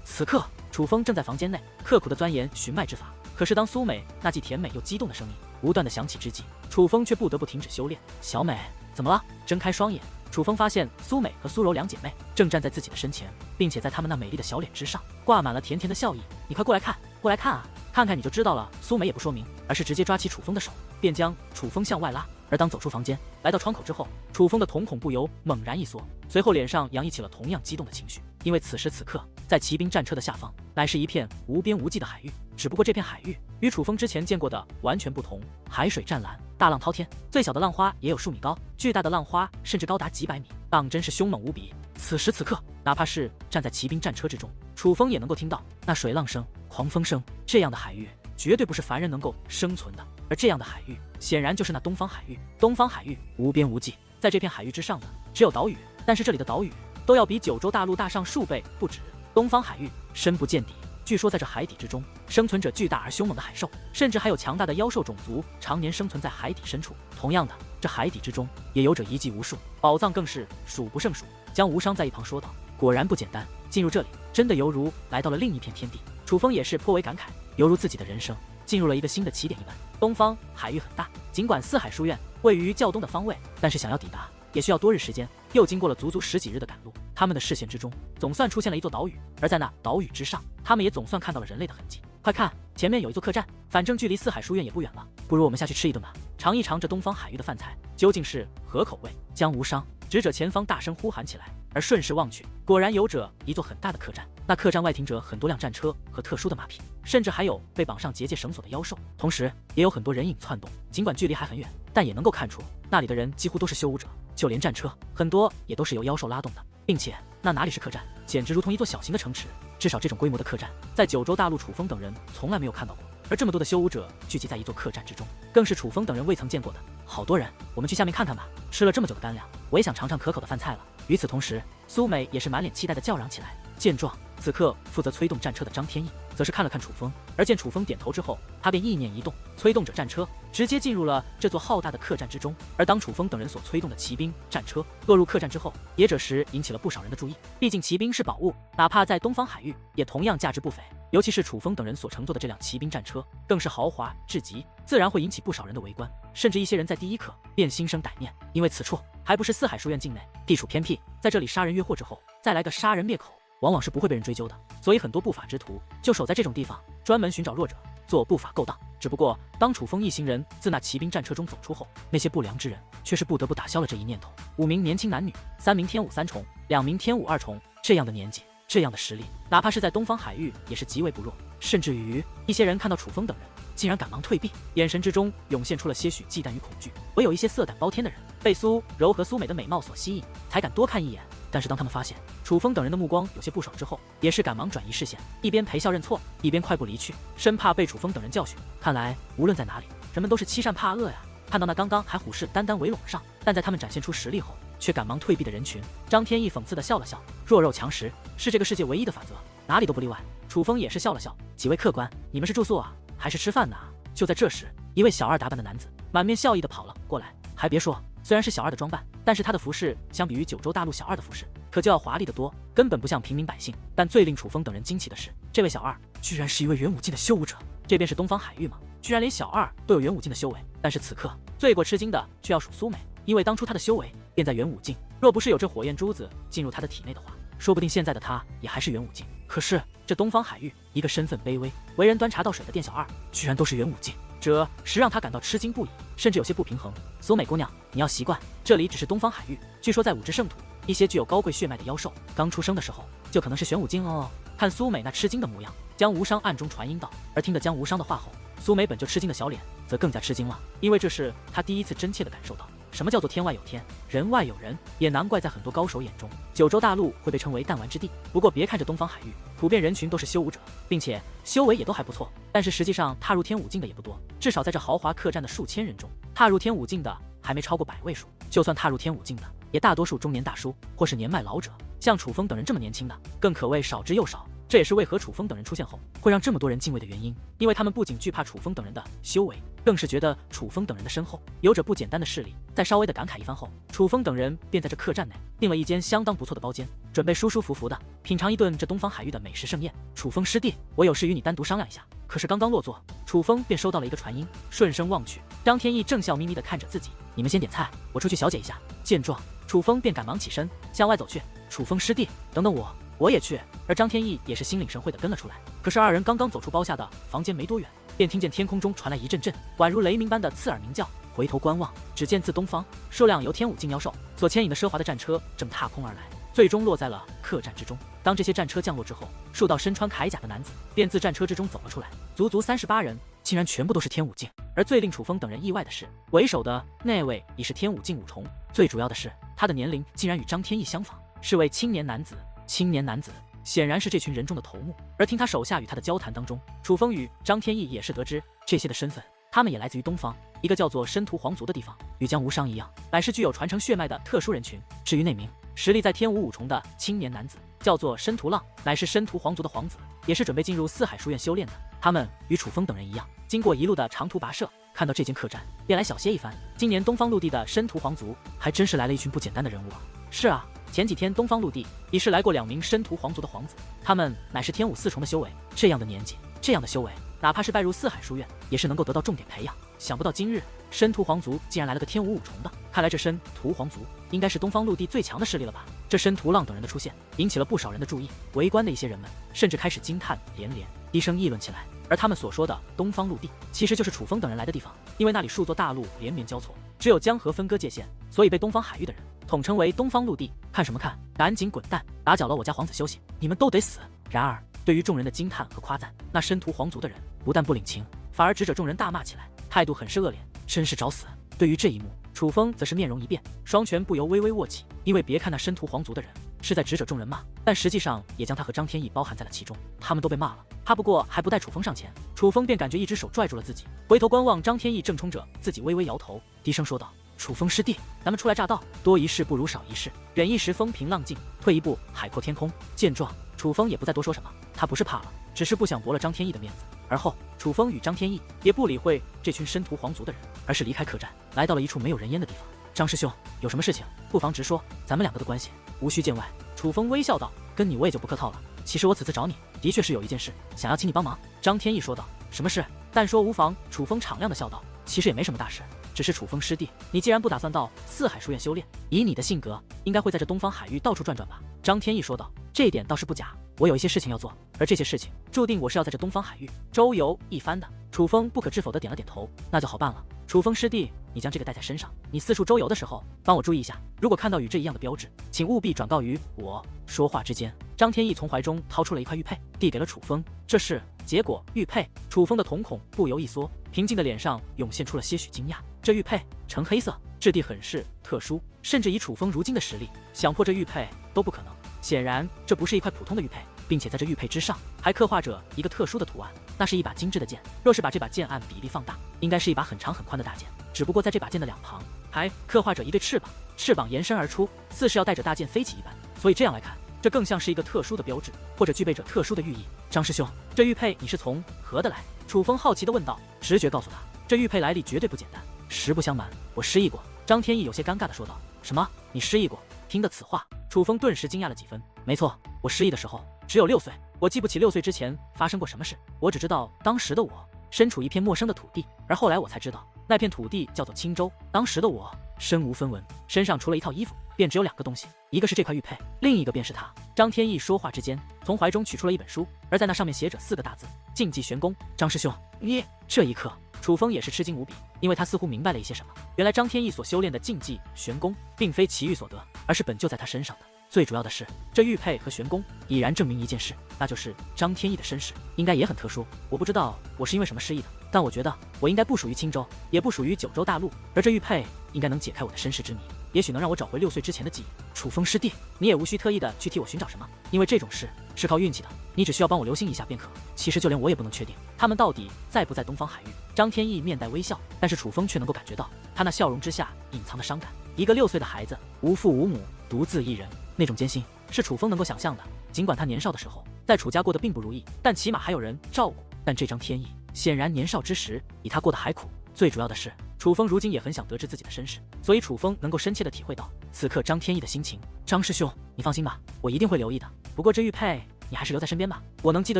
此刻楚风正在房间内刻苦的钻研寻脉之法。可是当苏美那既甜美又激动的声音不断的响起之际，楚风却不得不停止修炼。小美，怎么了？睁开双眼，楚风发现苏美和苏柔2姐妹正站在自己的身前，并且在她们那美丽的小脸之上挂满了甜甜的笑意。你快过来看，过来看啊，看看你就知道了。苏美也不说明，而是直接抓起楚风的手，便将楚风向外拉。而当走出房间，来到窗口之后，楚风的瞳孔不由猛然一缩，随后脸上洋溢起了同样激动的情绪。因为此时此刻，在骑兵战车的下方，乃是一片无边无际的海域。只不过这片海域与楚风之前见过的完全不同，海水湛蓝，大浪滔天，最小的浪花也有数米高，巨大的浪花甚至高达几百米，浪真是凶猛无比。此时此刻，哪怕是站在骑兵战车之中，楚风也能够听到那水浪声、狂风声。这样的海域绝对不是凡人能够生存的，而这样的海域显然就是那东方海域。东方海域无边无际，在这片海域之上的只有岛屿，但是这里的岛屿都要比九州大陆大上数倍不止。东方海域深不见底，据说在这海底之中生存着巨大而凶猛的海兽，甚至还有强大的妖兽种族常年生存在海底深处。同样的，这海底之中也有着遗迹无数，宝藏更是数不胜数。江无伤在一旁说道：“果然不简单，进入这里真的犹如来到了另一片天地。”楚风也是颇为感慨，犹如自己的人生进入了一个新的起点一般。东方海域很大，尽管四海书院位于较东的方位，但是想要抵达也需要多日时间。又经过了足足10几日的赶路，他们的视线之中总算出现了一座岛屿，而在那岛屿之上，他们也总算看到了人类的痕迹。快看，前面有一座客栈，反正距离四海书院也不远了，不如我们下去吃一顿吧，尝一尝这东方海域的饭菜究竟是何口味。江无伤指着前方大声呼喊起来，而顺势望去，果然有着一座很大的客栈。那客栈外停着很多辆战车和特殊的马匹，甚至还有被绑上结界绳索的妖兽，同时也有很多人影窜动。尽管距离还很远，但也能够看出那里的人几乎都是修武者，就连战车很多也都是由妖兽拉动的，并且那哪里是客栈，简直如同一座小型的城池。至少这种规模的客栈，在九州大陆楚风等人从来没有看到过。而这么多的修武者聚集在一座客栈之中，更是楚风等人未曾见过的。好多人，我们去下面看看吧。吃了这么久的干粮，我也想尝尝可口的饭菜了。与此同时，苏美也是满脸期待的叫嚷起来。见状，此刻负责催动战车的张天翼则是看了看楚风，而见楚风点头之后，他便意念一动，催动着战车直接进入了这座浩大的客栈之中。而当楚风等人所催动的骑兵战车落入客栈之后，也这时引起了不少人的注意。毕竟骑兵是宝物，哪怕在东方海域也同样价值不菲。尤其是楚风等人所乘坐的这辆骑兵战车，更是豪华至极，自然会引起不少人的围观。甚至一些人在第一刻便心生歹念，因为此处还不是四海书院境内，地处偏僻，在这里杀人越货之后，再来个杀人灭口，往往是不会被人追究的。所以很多不法之徒就守在这种地方，专门寻找弱者做不法勾当。只不过当楚风一行人自那骑兵战车中走出后，那些不良之人却是不得不打消了这一念头。5名年轻男女，3名天武3重，2名天武2重，这样的年纪，这样的实力，哪怕是在东方海域也是极为不弱。甚至于一些人看到楚风等人，竟然赶忙退避，眼神之中涌现出了些许忌惮与恐惧。唯有一些色胆包天的人，被苏柔和苏美的美貌所吸引，才敢多看一眼。但是当他们发现楚风等人的目光有些不爽之后，也是赶忙转移视线，一边陪笑认错，一边快步离去，生怕被楚风等人教训。看来无论在哪里，人们都是欺善怕恶呀。看到那刚刚还虎视眈眈围拢上，但在他们展现出实力后却赶忙退避的人群，张天翼讽刺地笑了笑，弱肉强食是这个世界唯一的法则，哪里都不例外。楚风也是笑了笑，几位客官，你们是住宿啊，还是吃饭呢？就在这时，一位小二打扮的男子满面笑意地跑了过来。还别说，虽然是小二的装扮，但是他的服饰相比于九州大陆小二的服饰可就要华丽得多，根本不像平民百姓。但最令楚风等人惊奇的是，这位小二居然是一位元武境的修武者。这便是东方海域吗？居然连小二都有元武境的修为。但是此刻最过吃惊的却要数苏美，因为当初他的修为便在元武境，若不是有这火焰珠子进入他的体内的话，说不定现在的他也还是元武境。可是这东方海域，一个身份卑微、为人端茶倒水的店小二，居然都是元武境，这实让他感到吃惊不已，甚至有些不平衡。苏美姑娘，你要习惯，这里只是东方海域，据说在武之圣土，一些具有高贵血脉的妖兽刚出生的时候就可能是玄武境哦。看苏美那吃惊的模样，江无伤暗中传音道。而听得江无伤的话后，苏美本就吃惊的小脸则更加吃惊了，因为这是他第一次真切地感受到什么叫做天外有天，人外有人。也难怪在很多高手眼中，九州大陆会被称为弹丸之地。不过别看这东方海域，普遍人群都是修武者，并且修为也都还不错，但是实际上踏入天武境的也不多，至少在这豪华客栈的数千人中，踏入天武境的还没超过100位数。就算踏入天武境的，也大多数中年大叔或是年迈老者，像楚风等人这么年轻的，更可谓少之又少。这也是为何楚风等人出现后会让这么多人敬畏的原因，因为他们不仅惧怕楚风等人的修为，更是觉得楚风等人的身后有着不简单的势力。在稍微的感慨一番后，楚风等人便在这客栈内订了一间相当不错的包间，准备舒舒服服的品尝一顿这东方海域的美食盛宴。楚风师弟，我有事与你单独商量一下。可是刚刚落座，楚风便收到了一个传音，顺声望去，张天翼正笑眯眯地看着自己。你们先点菜，我出去小解一下。见状，楚风便赶忙起身向外走去。楚风师弟，等等我也去。而张天翼也是心领神会的跟了出来。可是二人刚刚走出包下的房间没多远，便听见天空中传来一阵阵宛如雷鸣般的刺耳鸣叫。回头观望，只见自东方数辆由天武境妖兽所牵引的奢华的战车正踏空而来，最终落在了客栈之中。当这些战车降落之后，数道身穿铠甲的男子便自战车之中走了出来，足足38人，竟然全部都是天武境。而最令楚风等人意外的是，为首的那位已是天武境五重，最主要的是他的年龄竟然与张天翼相仿，是位青年男子。青年男子显然是这群人中的头目。而听他手下与他的交谈当中，楚风与张天翼也是得知这些的身份，他们也来自于东方一个叫做申屠皇族的地方，与江无伤一样，乃是具有传承血脉的特殊人群。至于那名实力在天武五重的青年男子，叫做申屠浪，乃是申屠皇族的皇子，也是准备进入四海书院修炼的。他们与楚风等人一样，经过一路的长途跋涉，看到这间客栈便来小歇一番。今年东方陆地的申屠皇族还真是来了一群不简单的人物啊。是啊，前几天东方陆地已是来过2名申屠皇族的皇子，他们乃是天武4重的修为，这样的年纪，这样的修为，哪怕是拜入四海书院，也是能够得到重点培养。想不到今日申屠皇族竟然来了个天武5重的，看来这申屠皇族应该是东方陆地最强的势力了吧。这申屠浪等人的出现引起了不少人的注意，围观的一些人们甚至开始惊叹连连，低声议论起来。而他们所说的东方陆地，其实就是楚风等人来的地方，因为那里数座大陆连绵交错，只有江河分割界限，所以被东方海域的人统称为东方陆地。看什么看，赶紧滚蛋，打搅了我家皇子休息，你们都得死。然而对于众人的惊叹和夸赞，那申屠皇族的人不但不领情，反而指着众人大骂起来，态度很是恶劣，真是找死。对于这一幕，楚风则是面容一变，双拳不由微微握起，因为别看那申屠皇族的人是在指着众人骂，但实际上也将他和张天翼包含在了其中，他们都被骂了。他不过还不待楚风上前，楚风便感觉一只手拽住了自己，回头观望张天翼正冲着自己微微摇头，低声说道：楚风师弟，咱们初来乍到，多一事不如少一事，忍一时风平浪静，退一步海阔天空。见状，楚风也不再多说什么，他不是怕了，只是不想驳了张天翼的面子。而后楚风与张天翼也不理会这群申屠皇族的人，而是离开客栈，来到了一处没有人烟的地方。张师兄，有什么事情不妨直说，咱们2个的关系无需见外。楚风微笑道：跟你我也就不客套了，其实我此次找你的确是有一件事想要请你帮忙。张天翼说道：什么事？但说无妨。楚风敞亮的笑道：其实也没什么大事，只是楚风师弟，你既然不打算到四海书院修炼，以你的性格，应该会在这东方海域到处转转吧。张天翼说道：这一点倒是不假，我有一些事情要做，而这些事情注定我是要在这东方海域周游一番的。楚风不可置否的点了点头，那就好办了。楚风师弟，你将这个带在身上，你四处周游的时候帮我注意一下，如果看到与这一样的标志，请务必转告于我。说话之间，张天翼从怀中掏出了一块玉佩，递给了楚风。这是结果玉佩。楚风的瞳孔不由一缩，平静的脸上涌现出了些许惊讶。这玉佩呈黑色，质地很是特殊，甚至以楚风如今的实力，想破这玉佩都不可能。显然这不是一块普通的玉佩，并且在这玉佩之上还刻画着一个特殊的图案，那是一把精致的剑。若是把这把剑按比例放大，应该是一把很长很宽的大剑，只不过在这把剑的两旁还刻画着一对翅膀，翅膀延伸而出，似是要带着大剑飞起一般。所以这样来看，这更像是一个特殊的标志，或者具备着特殊的寓意。张师兄，这玉佩你是从何的来？楚风好奇地问道。直觉告诉他，这玉佩来历绝对不简单。实不相瞒，我失忆过。张天翼有些尴尬地说道。什么？你失忆过？听得此话，楚风顿时惊讶了几分。没错，我失忆的时候只有6岁，我记不起6岁之前发生过什么事，我只知道当时的我身处一片陌生的土地，而后来我才知道那片土地叫做青州。当时的我身无分文，身上除了一套衣服，便只有2个东西，一个是这块玉佩，另一个便是他。张天翼说话之间，从怀中取出了一本书，而在那上面写着4个大字：禁忌玄功。张师兄，你……这一刻，楚风也是吃惊无比，因为他似乎明白了一些什么。原来张天翼所修炼的禁忌玄功，并非其余所得，而是本就在他身上的。最主要的是，这玉佩和玄宫已然证明一件事，那就是张天翼的身世应该也很特殊。我不知道我是因为什么失忆的，但我觉得我应该不属于青州，也不属于九州大陆，而这玉佩应该能解开我的身世之谜，也许能让我找回6岁之前的记忆。楚风师弟，你也无需特意的去替我寻找什么，因为这种事是靠运气的，你只需要帮我留心一下便可。其实就连我也不能确定他们到底在不在东方海域。张天翼面带微笑，但是楚风却能够感觉到他那笑容之下隐藏的伤感。一个6岁的孩子，无父无母，独自一人，那种艰辛是楚风能够想象的。尽管他年少的时候在楚家过得并不如意，但起码还有人照顾。但这张天翼显然年少之时比他过得还苦。最主要的是，楚风如今也很想得知自己的身世，所以楚风能够深切地体会到此刻张天翼的心情。张师兄，你放心吧，我一定会留意的。不过这玉佩你还是留在身边吧，我能记得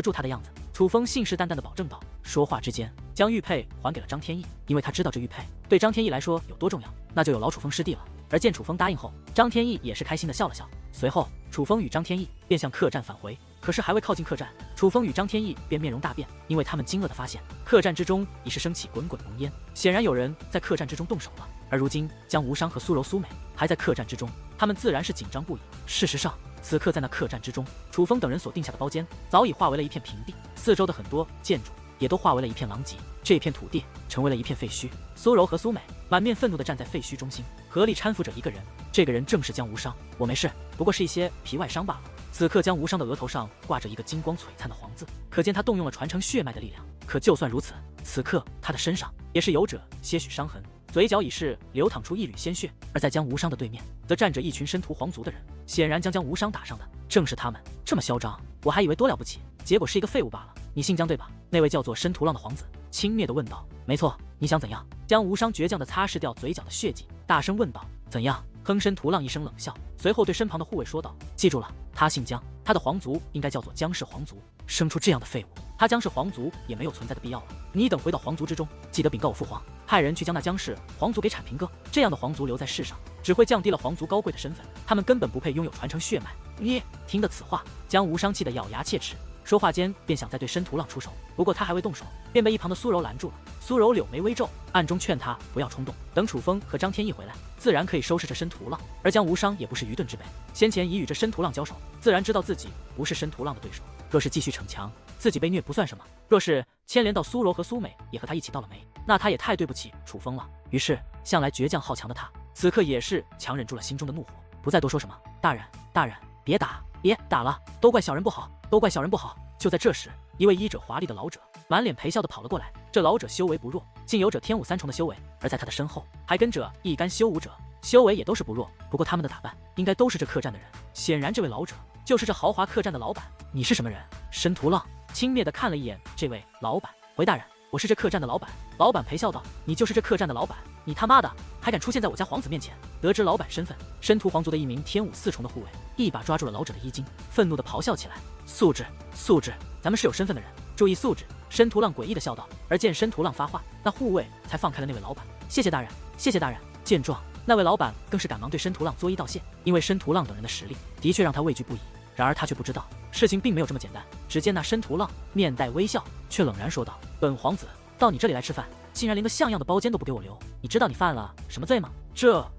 住他的样子。楚风信誓旦旦地保证道。说话之间，将玉佩还给了张天翼，因为他知道这玉佩对张天翼来说有多重要，那就有劳楚风师弟了。而见楚风答应后，张天翼也是开心地笑了笑。随后，楚风与张天翼便向客栈返回。可是还未靠近客栈，楚风与张天翼便面容大变，因为他们惊愕地发现，客栈之中已是升起滚滚浓烟，显然有人在客栈之中动手了。而如今江无伤和苏柔、苏美还在客栈之中，他们自然是紧张不已。事实上，此刻在那客栈之中，楚风等人所定下的包间早已化为了一片平地，四周的很多建筑也都化为了一片狼藉，这片土地成为了一片废墟。苏柔和苏美满面愤怒地站在废墟中心，合力搀扶着一个人，这个人正是江无伤。我没事，不过是一些皮外伤罢了。此刻江无伤的额头上挂着一个金光璀璨的黄字，可见他动用了传承血脉的力量。可就算如此，此刻他的身上也是有着些许伤痕，嘴角已是流淌出一缕鲜血。而在江无伤的对面，则站着一群申屠皇族的人，显然将江无伤打伤的正是他们。这么嚣张，我还以为多了不起，结果是一个废物罢了。你姓江对吧？那位叫做申屠浪的皇子轻蔑地问道。没错，你想怎样？江无伤倔强地擦拭掉嘴角的血迹，大声问道。怎样？哼申屠浪一声冷笑，随后对身旁的护卫说道：记住了，他姓江，他的皇族应该叫做江氏皇族。生出这样的废物，他江氏皇族也没有存在的必要了。你等回到皇族之中，记得禀告我父皇，派人去将那江氏皇族给铲平。这样的皇族留在世上，只会降低了皇族高贵的身份，他们根本不配拥有传承血脉。你听得此话，江无伤气得咬牙切齿，说话间便想再对申屠浪出手，不过他还未动手，便被一旁的苏柔拦住了。苏柔柳眉微皱，暗中劝他不要冲动，等楚风和张天翼回来，自然可以收拾这申屠浪。而江无伤也不是愚钝之辈，先前已与这申屠浪交手，自然知道自己不是申屠浪的对手。若是继续逞强，自己被虐不算什么；若是牵连到苏柔和苏美也和他一起到了没，那他也太对不起楚风了。于是，向来倔强好强的他，此刻也是强忍住了心中的怒火，不再多说什么。大人，大人，别打，别打了，都怪小人不好，都怪小人不好。就在这时，一位衣着华丽的老者满脸陪笑地跑了过来。这老者修为不弱，竟有着天武3重的修为，而在他的身后还跟着一干修武者，修为也都是不弱。不过他们的打扮应该都是这客栈的人，显然这位老者就是这豪华客栈的老板。你是什么人？申屠浪轻蔑地看了一眼这位老板，回大人，我是这客栈的老板。老板陪笑道：你就是这客栈的老板？你他妈的还敢出现在我家皇子面前？得知老板身份，申屠皇族的一名天武4重的护卫一把抓住了老者的衣襟，愤怒地咆哮起来：素质，素质，咱们是有身份的人，注意素质！申屠浪诡异地笑道。而见申屠浪发话，那护卫才放开了那位老板。谢谢大人，谢谢大人。见状，那位老板更是赶忙对申屠浪作揖道谢，因为申屠浪等人的实力的确让他畏惧不已。然而他却不知道，事情并没有这么简单。只见那申屠浪面带微笑，却冷然说道：本皇子到你这里来吃饭，竟然连个像样的包间都不给我留，你知道你犯了什么罪吗？这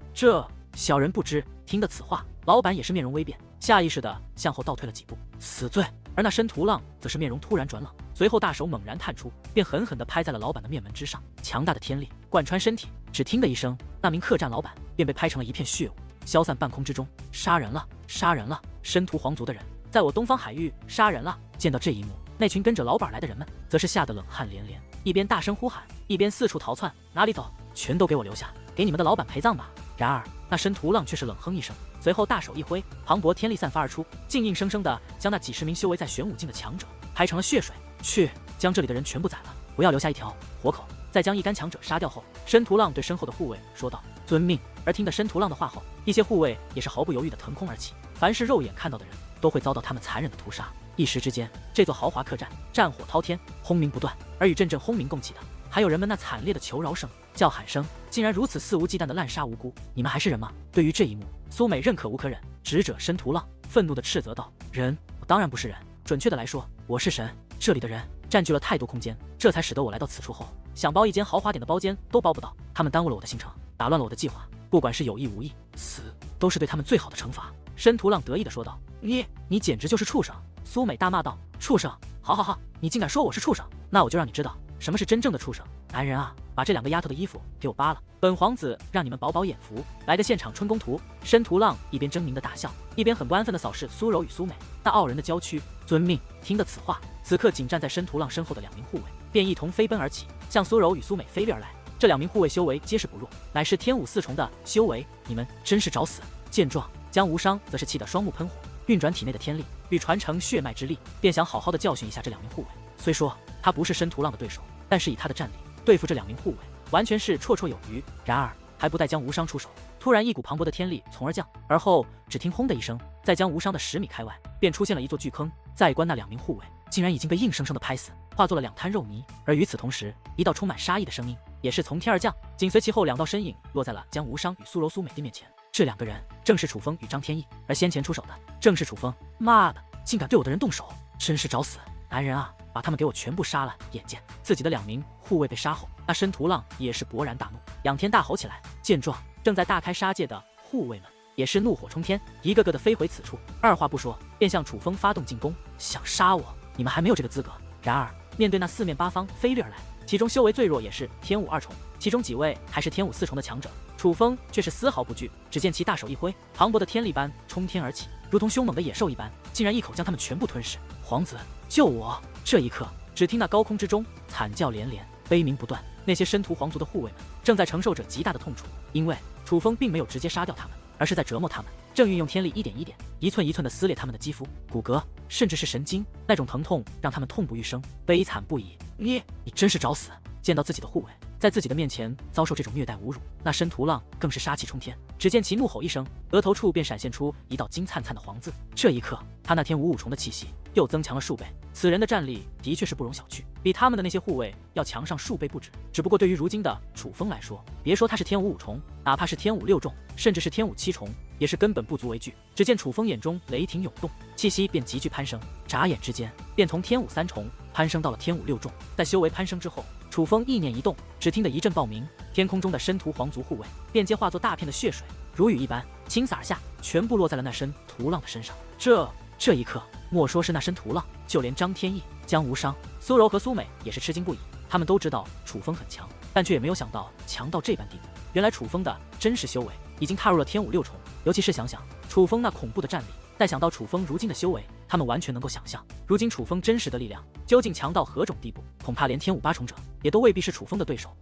小人不知。听得此话，老板也是面容微变，下意识地向后倒退了几步。死罪！而那申屠浪则是面容突然转冷，随后大手猛然探出，便狠狠地拍在了老板的面门之上。强大的天力贯穿身体，只听的一声，那名客栈老板便被拍成了一片血雾，消散半空之中。杀人了，杀人了！申屠皇族的人在我东方海域杀人了！见到这一幕，那群跟着老板来的人们则是吓得冷汗连连，一边大声呼喊，一边四处逃窜。哪里走？全都给我留下，给你们的老板陪葬吧！然而那申屠浪却是冷哼一声，随后大手一挥，磅礴天力散发而出，竟硬生生的将那几十名修为在玄武境的强者拍成了血水。去，将这里的人全部宰了，不要留下一条活口。在将一干强者杀掉后，申屠浪对身后的护卫说道：遵命。而听得申屠浪的话后，一些护卫也是毫不犹豫的腾空而起。凡是肉眼看到的人，都会遭到他们残忍的屠杀。一时之间，这座豪华客栈战火滔天，轰鸣不断。而与阵阵轰鸣共起的，还有人们那惨烈的求饶声、叫喊声，竟然如此肆无忌惮的滥杀无辜。你们还是人吗？对于这一幕，苏美认可无可忍，直指申屠浪，愤怒地斥责道：人？我当然不是人，准确的来说，我是神。这里的人占据了太多空间，这才使得我来到此处后，想包一间豪华点的包间都包不到。他们耽误了我的行程，打乱了我的计划，不管是有意无意，死都是对他们最好的惩罚。申屠浪得意地说道：“你简直就是畜生！”苏美大骂道：“畜生！好，你竟敢说我是畜生，那我就让你知道什么是真正的畜生！男人啊，把这2个丫头的衣服给我扒了，本皇子让你们饱饱眼福，来个现场春宫图！”申屠浪一边狰狞的大笑，一边很不安分的扫视苏柔与苏美那傲人的娇躯。遵命！听得此话，此刻紧站在申屠浪身后的2名护卫便一同飞奔而起，向苏柔与苏美飞掠而来。这2名护卫修为皆是不弱，乃是天武4重的修为，你们真是找死！见状，江无伤则是气得双目喷火，运转体内的天力，欲传承血脉之力，便想好好的教训一下这2名护卫。虽说他不是申屠浪的对手，但是以他的战力对付这2名护卫，完全是绰绰有余。然而还不待江无伤出手，突然一股磅礴的天力从而降，而后只听轰的一声，在江无伤的10米开外，便出现了一座巨坑。再观那2名护卫，竟然已经被硬生生的拍死，化作了2滩肉泥。而与此同时，一道充满杀意的声音也是从天而降，紧随其后2道身影落在了江无伤与苏柔、苏美的面前。这2个人正是楚风与张天翼，而先前出手的正是楚风。妈的，竟敢对我的人动手，真是找死！男人啊，把他们给我全部杀了！眼见自己的2名护卫被杀后，那申屠浪也是勃然大怒，仰天大吼起来。见状，正在大开杀戒的护卫们也是怒火冲天，一个个的飞回此处，二话不说便向楚风发动进攻。想杀我，你们还没有这个资格！然而面对那4面8方飞掠而来，其中修为最弱也是天武2重，其中几位还是天武4重的强者，楚风却是丝毫不惧。只见其大手一挥，磅礴的天力般冲天而起，如同凶猛的野兽一般，竟然一口将他们全部吞噬。皇子，救我！这一刻，只听那高空之中惨叫连连，悲鸣不断。那些申屠皇族的护卫们正在承受着极大的痛楚，因为楚风并没有直接杀掉他们，而是在折磨他们，正运用天力一点一点、一寸一寸地撕裂他们的肌肤、骨骼，甚至是神经。那种疼痛让他们痛不欲生，悲惨不已。你真是找死！见到自己的护卫在自己的面前遭受这种虐待侮辱，那申屠浪更是杀气冲天。只见其怒吼一声，额头处便闪现出一道金灿灿的黄字。这一刻，他那天武5重的气息又增强了数倍。此人的战力的确是不容小觑，比他们的那些护卫要强上数倍不止。只不过对于如今的楚风来说，别说他是天武5重，哪怕是天武6重，甚至是天武7重，也是根本不足为惧。只见楚风眼中雷霆涌动，气息便急剧攀升，眨眼之间便从天武3重攀升到了天武6重。在修为攀升之后，楚风意念一动，只听得一阵爆鸣，天空中的申屠皇族护卫便皆化作大片的血水，如雨一般倾洒而下，全部落在了那申屠浪的身上。这一刻，莫说是那申屠浪，就连张天翼、江无伤、苏柔和苏美也是吃惊不已。他们都知道楚风很强，但却也没有想到强到这般地步。原来楚风的真实修为已经踏入了天武6重，尤其是想想楚风那恐怖的战力，再想到楚风如今的修为，他们完全能够想象，如今楚风真实的力量究竟强到何种地步。恐怕连天武8重者也都未必是楚风的对手。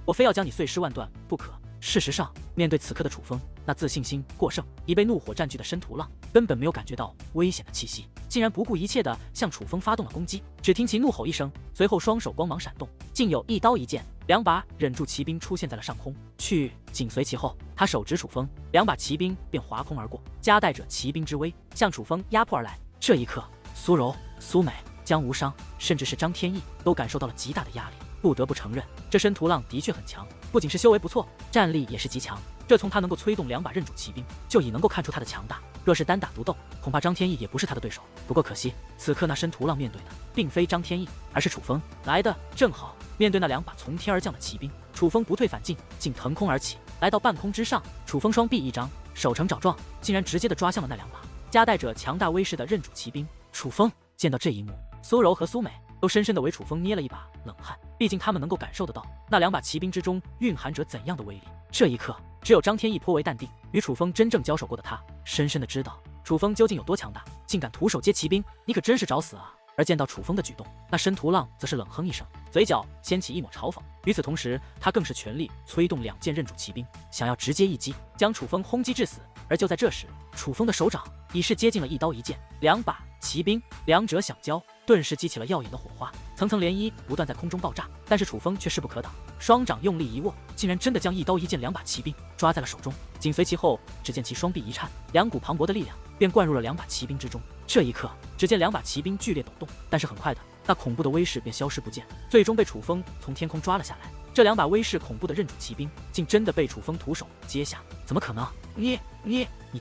我非要将你碎尸万段不可！事实上，面对此刻的楚风，那自信心过剩、已被怒火占据的申屠浪根本没有感觉到危险的气息，竟然不顾一切地向楚风发动了攻击。只听其怒吼一声，随后双手光芒闪动，竟有一刀一剑2把忍住骑兵出现在了上空。紧随其后，他手指楚风，2把骑兵便划空而过，夹带着骑兵之威向楚风压迫而来。这一刻，苏柔、苏美、江无伤，甚至是张天翼都感受到了极大的压力。不得不承认，这申屠浪的确很强，不仅是修为不错，战力也是极强。这从他能够催动2把刃主骑兵，就已能够看出他的强大。若是单打独斗，恐怕张天翼也不是他的对手。不过可惜，此刻那申屠浪面对的并非张天翼，而是楚风。来的正好，面对那2把从天而降的骑兵，楚风不退反进，竟腾空而起，来到半空之上。楚风双臂一张，手成爪状，竟然直接的抓向了那2把夹带着强大威势的刃主骑兵。楚风见到这一幕，苏柔和苏美都深深地为楚风捏了一把冷汗，毕竟他们能够感受得到那2把骑兵之中蕴含着怎样的威力。这一刻，只有张天翼颇为淡定，与楚风真正交手过的他，深深地知道楚风究竟有多强大，竟敢徒手接骑兵，你可真是找死啊！而见到楚风的举动，那申屠浪则是冷哼一声，嘴角掀起一抹嘲讽。与此同时，他更是全力催动2件刃主骑兵，想要直接一击将楚风轰击致死。而就在这时，楚风的手掌已是接近了一刀一剑2把骑兵，两者相交，顿时激起了耀眼的火花，层层涟漪不断在空中爆炸。但是楚风却势不可挡，双掌用力一握，竟然真的将一刀一剑2把骑兵抓在了手中。紧随其后，只见其双臂一颤，2股磅礴的力量便灌入了2把骑兵之中。这一刻，只见2把骑兵剧烈抖动，但是很快的，那恐怖的威势便消失不见，最终被楚风从天空抓了下来。这2把威势恐怖的刃主骑兵，竟真的被楚风徒手接下？怎么可能？你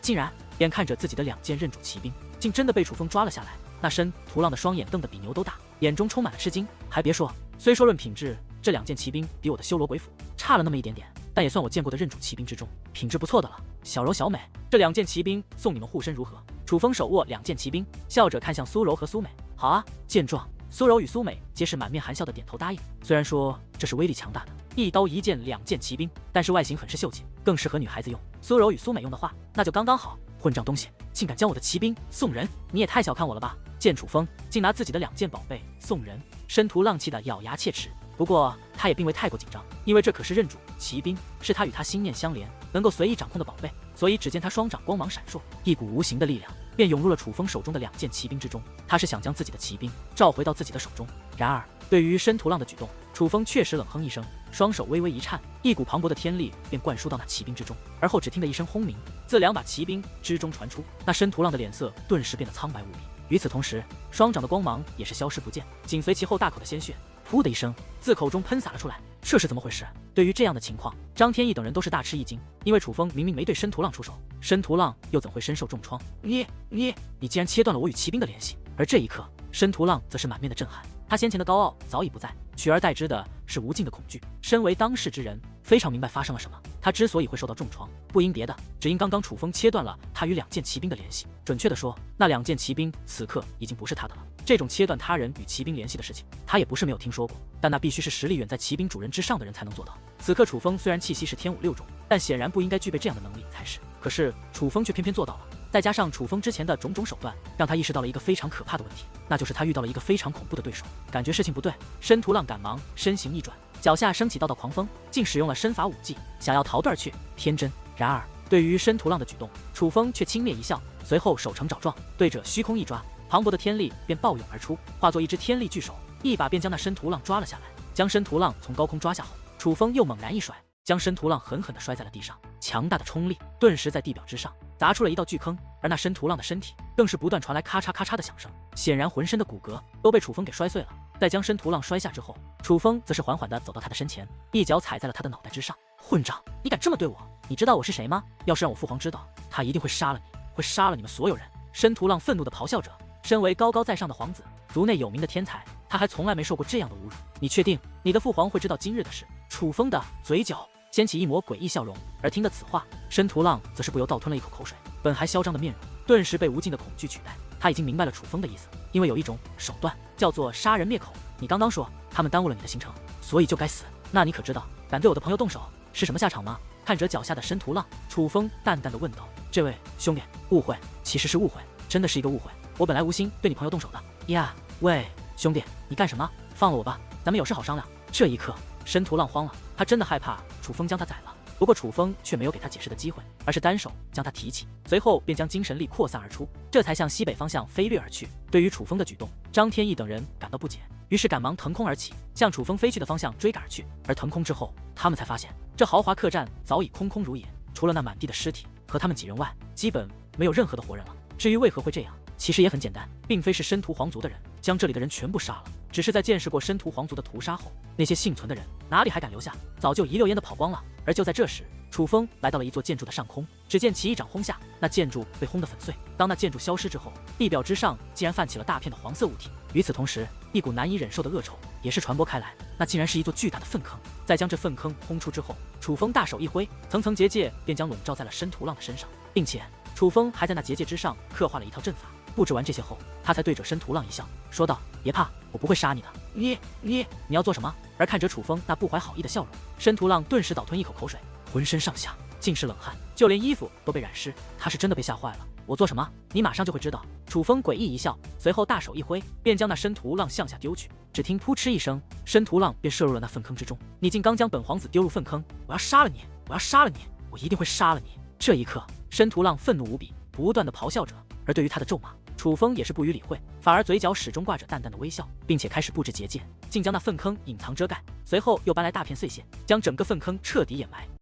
竟然！眼看着自己的2件刃主骑兵，竟真的被楚风抓了下来。那申屠浪的双眼瞪得比牛都大，眼中充满了吃惊。还别说，虽说论品质，这2件骑兵比我的修罗鬼斧差了那么一点点，但也算我见过的认主骑兵之中品质不错的了。小柔、小美，这2件骑兵送你们护身如何？楚风手握2件骑兵，笑着看向苏柔和苏美。好啊！见状，苏柔与苏美皆是满面含笑的点头答应。虽然说这是威力强大的1刀1剑2件骑兵，但是外形很是秀气，更适合女孩子用。苏柔与苏美用的话，那就刚刚好。混账东西，竟敢将我的骑兵送人！你也太小看我了吧！见楚风竟拿自己的2件宝贝送人，申屠浪气得咬牙切齿。不过他也并未太过紧张，因为这可是认主骑兵，是他与他心念相连，能够随意掌控的宝贝。所以只见他双掌光芒闪烁，一股无形的力量便涌入了楚风手中的2件骑兵之中。他是想将自己的骑兵召回到自己的手中。然而对于申屠浪的举动，楚风确实冷哼一声，双手微微一颤，一股磅礴的天力便灌输到那骑兵之中。而后只听得一声轰鸣，自2把骑兵之中传出，那申屠浪的脸色顿时变得苍白无比。与此同时，双掌的光芒也是消失不见，紧随其后大口的鲜血噗的一声自口中喷洒了出来。这是怎么回事？对于这样的情况，张天翼等人都是大吃一惊，因为楚风明明没对申屠浪出手，申屠浪又怎会身受重创？你竟然切断了我与骑兵的联系！而这一刻，申屠浪则是满面的震撼，他先前的高傲早已不在，取而代之的是无尽的恐惧。身为当世之人，非常明白发生了什么。他之所以会受到重创，不因别的，只因刚刚楚风切断了他与2件骑兵的联系。准确的说，那2件骑兵此刻已经不是他的了。这种切断他人与骑兵联系的事情，他也不是没有听说过，但那必须是实力远在骑兵主人之上的人才能做到。此刻楚风虽然气息是天5、6种，但显然不应该具备这样的能力才是。可是楚风却偏偏做到了。再加上楚风之前的种种手段，让他意识到了一个非常可怕的问题，那就是他遇到了一个非常恐怖的对手。感觉事情不对，申屠浪赶忙身形一转，脚下升起道道狂风，竟使用了身法武技，想要逃遁而去。天真。然而对于申屠浪的举动，楚风却轻蔑一笑，随后手成爪状，对着虚空一抓，磅礴的天力便暴涌而出，化作一只天力巨手，一把便将那申屠浪抓了下来。将申屠浪从高空抓下后，楚风又猛然一甩，将申屠浪狠狠地摔在了地上。强大的冲力顿时在地表之上砸出了一道巨坑，而那申屠浪的身体更是不断传来咔嚓咔嚓的响声，显然浑身的骨骼都被楚风给摔碎了。在将申屠浪摔下之后，楚风则是缓缓地走到他的身前，一脚踩在了他的脑袋之上。混账，你敢这么对我？你知道我是谁吗？要是让我父皇知道，他一定会杀了你，会杀了你们所有人！申屠浪愤怒地咆哮着。身为高高在上的皇子，族内有名的天才，他还从来没受过这样的侮辱。你确定你的父皇会知道今日的事？楚风的嘴角掀起一抹诡异笑容，而听得此话，申屠浪则是不由倒吞了一口口水，本还嚣张的面容顿时被无尽的恐惧取代。他已经明白了楚风的意思，因为有一种手段叫做杀人灭口。你刚刚说他们耽误了你的行程，所以就该死。那你可知道敢对我的朋友动手是什么下场吗？看着脚下的申屠浪，楚风淡淡的问道：“这位兄弟，误会，其实是误会，真的是一个误会。我本来无心对你朋友动手的呀。喂，兄弟，你干什么？放了我吧，咱们有事好商量。”这一刻，申屠浪慌了，他真的害怕楚风将他宰了。不过楚风却没有给他解释的机会，而是单手将他提起，随后便将精神力扩散而出，这才向西北方向飞掠而去。对于楚风的举动，张天翼等人感到不解，于是赶忙腾空而起，向楚风飞去的方向追赶而去。而腾空之后，他们才发现这豪华客栈早已空空如也，除了那满地的尸体和他们几人外，基本没有任何的活人了。至于为何会这样，其实也很简单，并非是申屠皇族的人将这里的人全部杀了，只是在见识过申屠皇族的屠杀后，那些幸存的人哪里还敢留下，早就一溜烟的跑光了。而就在这时，楚风来到了一座建筑的上空，只见其一掌轰下，那建筑被轰得粉碎。当那建筑消失之后，地表之上竟然泛起了大片的黄色物体。与此同时，一股难以忍受的恶臭也是传播开来，那竟然是一座巨大的粪坑。在将这粪坑轰出之后，楚风大手一挥，层层结界便将笼罩在了申屠浪的身上，并且楚风还在那结界之上刻画了一套阵法。布置完这些后，他才对着申屠浪一笑，说道：“别怕，我不会杀你的。你要做什么？”而看着楚风那不怀好意的笑容，申屠浪顿时倒吞一口口水，浑身上下尽是冷汗，就连衣服都被染湿。他是真的被吓坏了。我做什么？你马上就会知道。楚风诡异一笑，随后大手一挥，便将那申屠浪向下丢去。只听扑哧一声，申屠浪便射入了那粪坑之中。你竟刚将本皇子丢入粪坑！我要杀了你！我要杀了你！我一定会杀了你！这一刻，申屠浪愤怒无比，不断的咆哮着。而对于他的咒骂，楚风也是不予理会，反而嘴角始终挂着淡淡的微笑，并且开始布置结界，竟将那粪坑隐藏遮盖，随后又搬来大片碎屑，将整个粪坑彻底掩埋。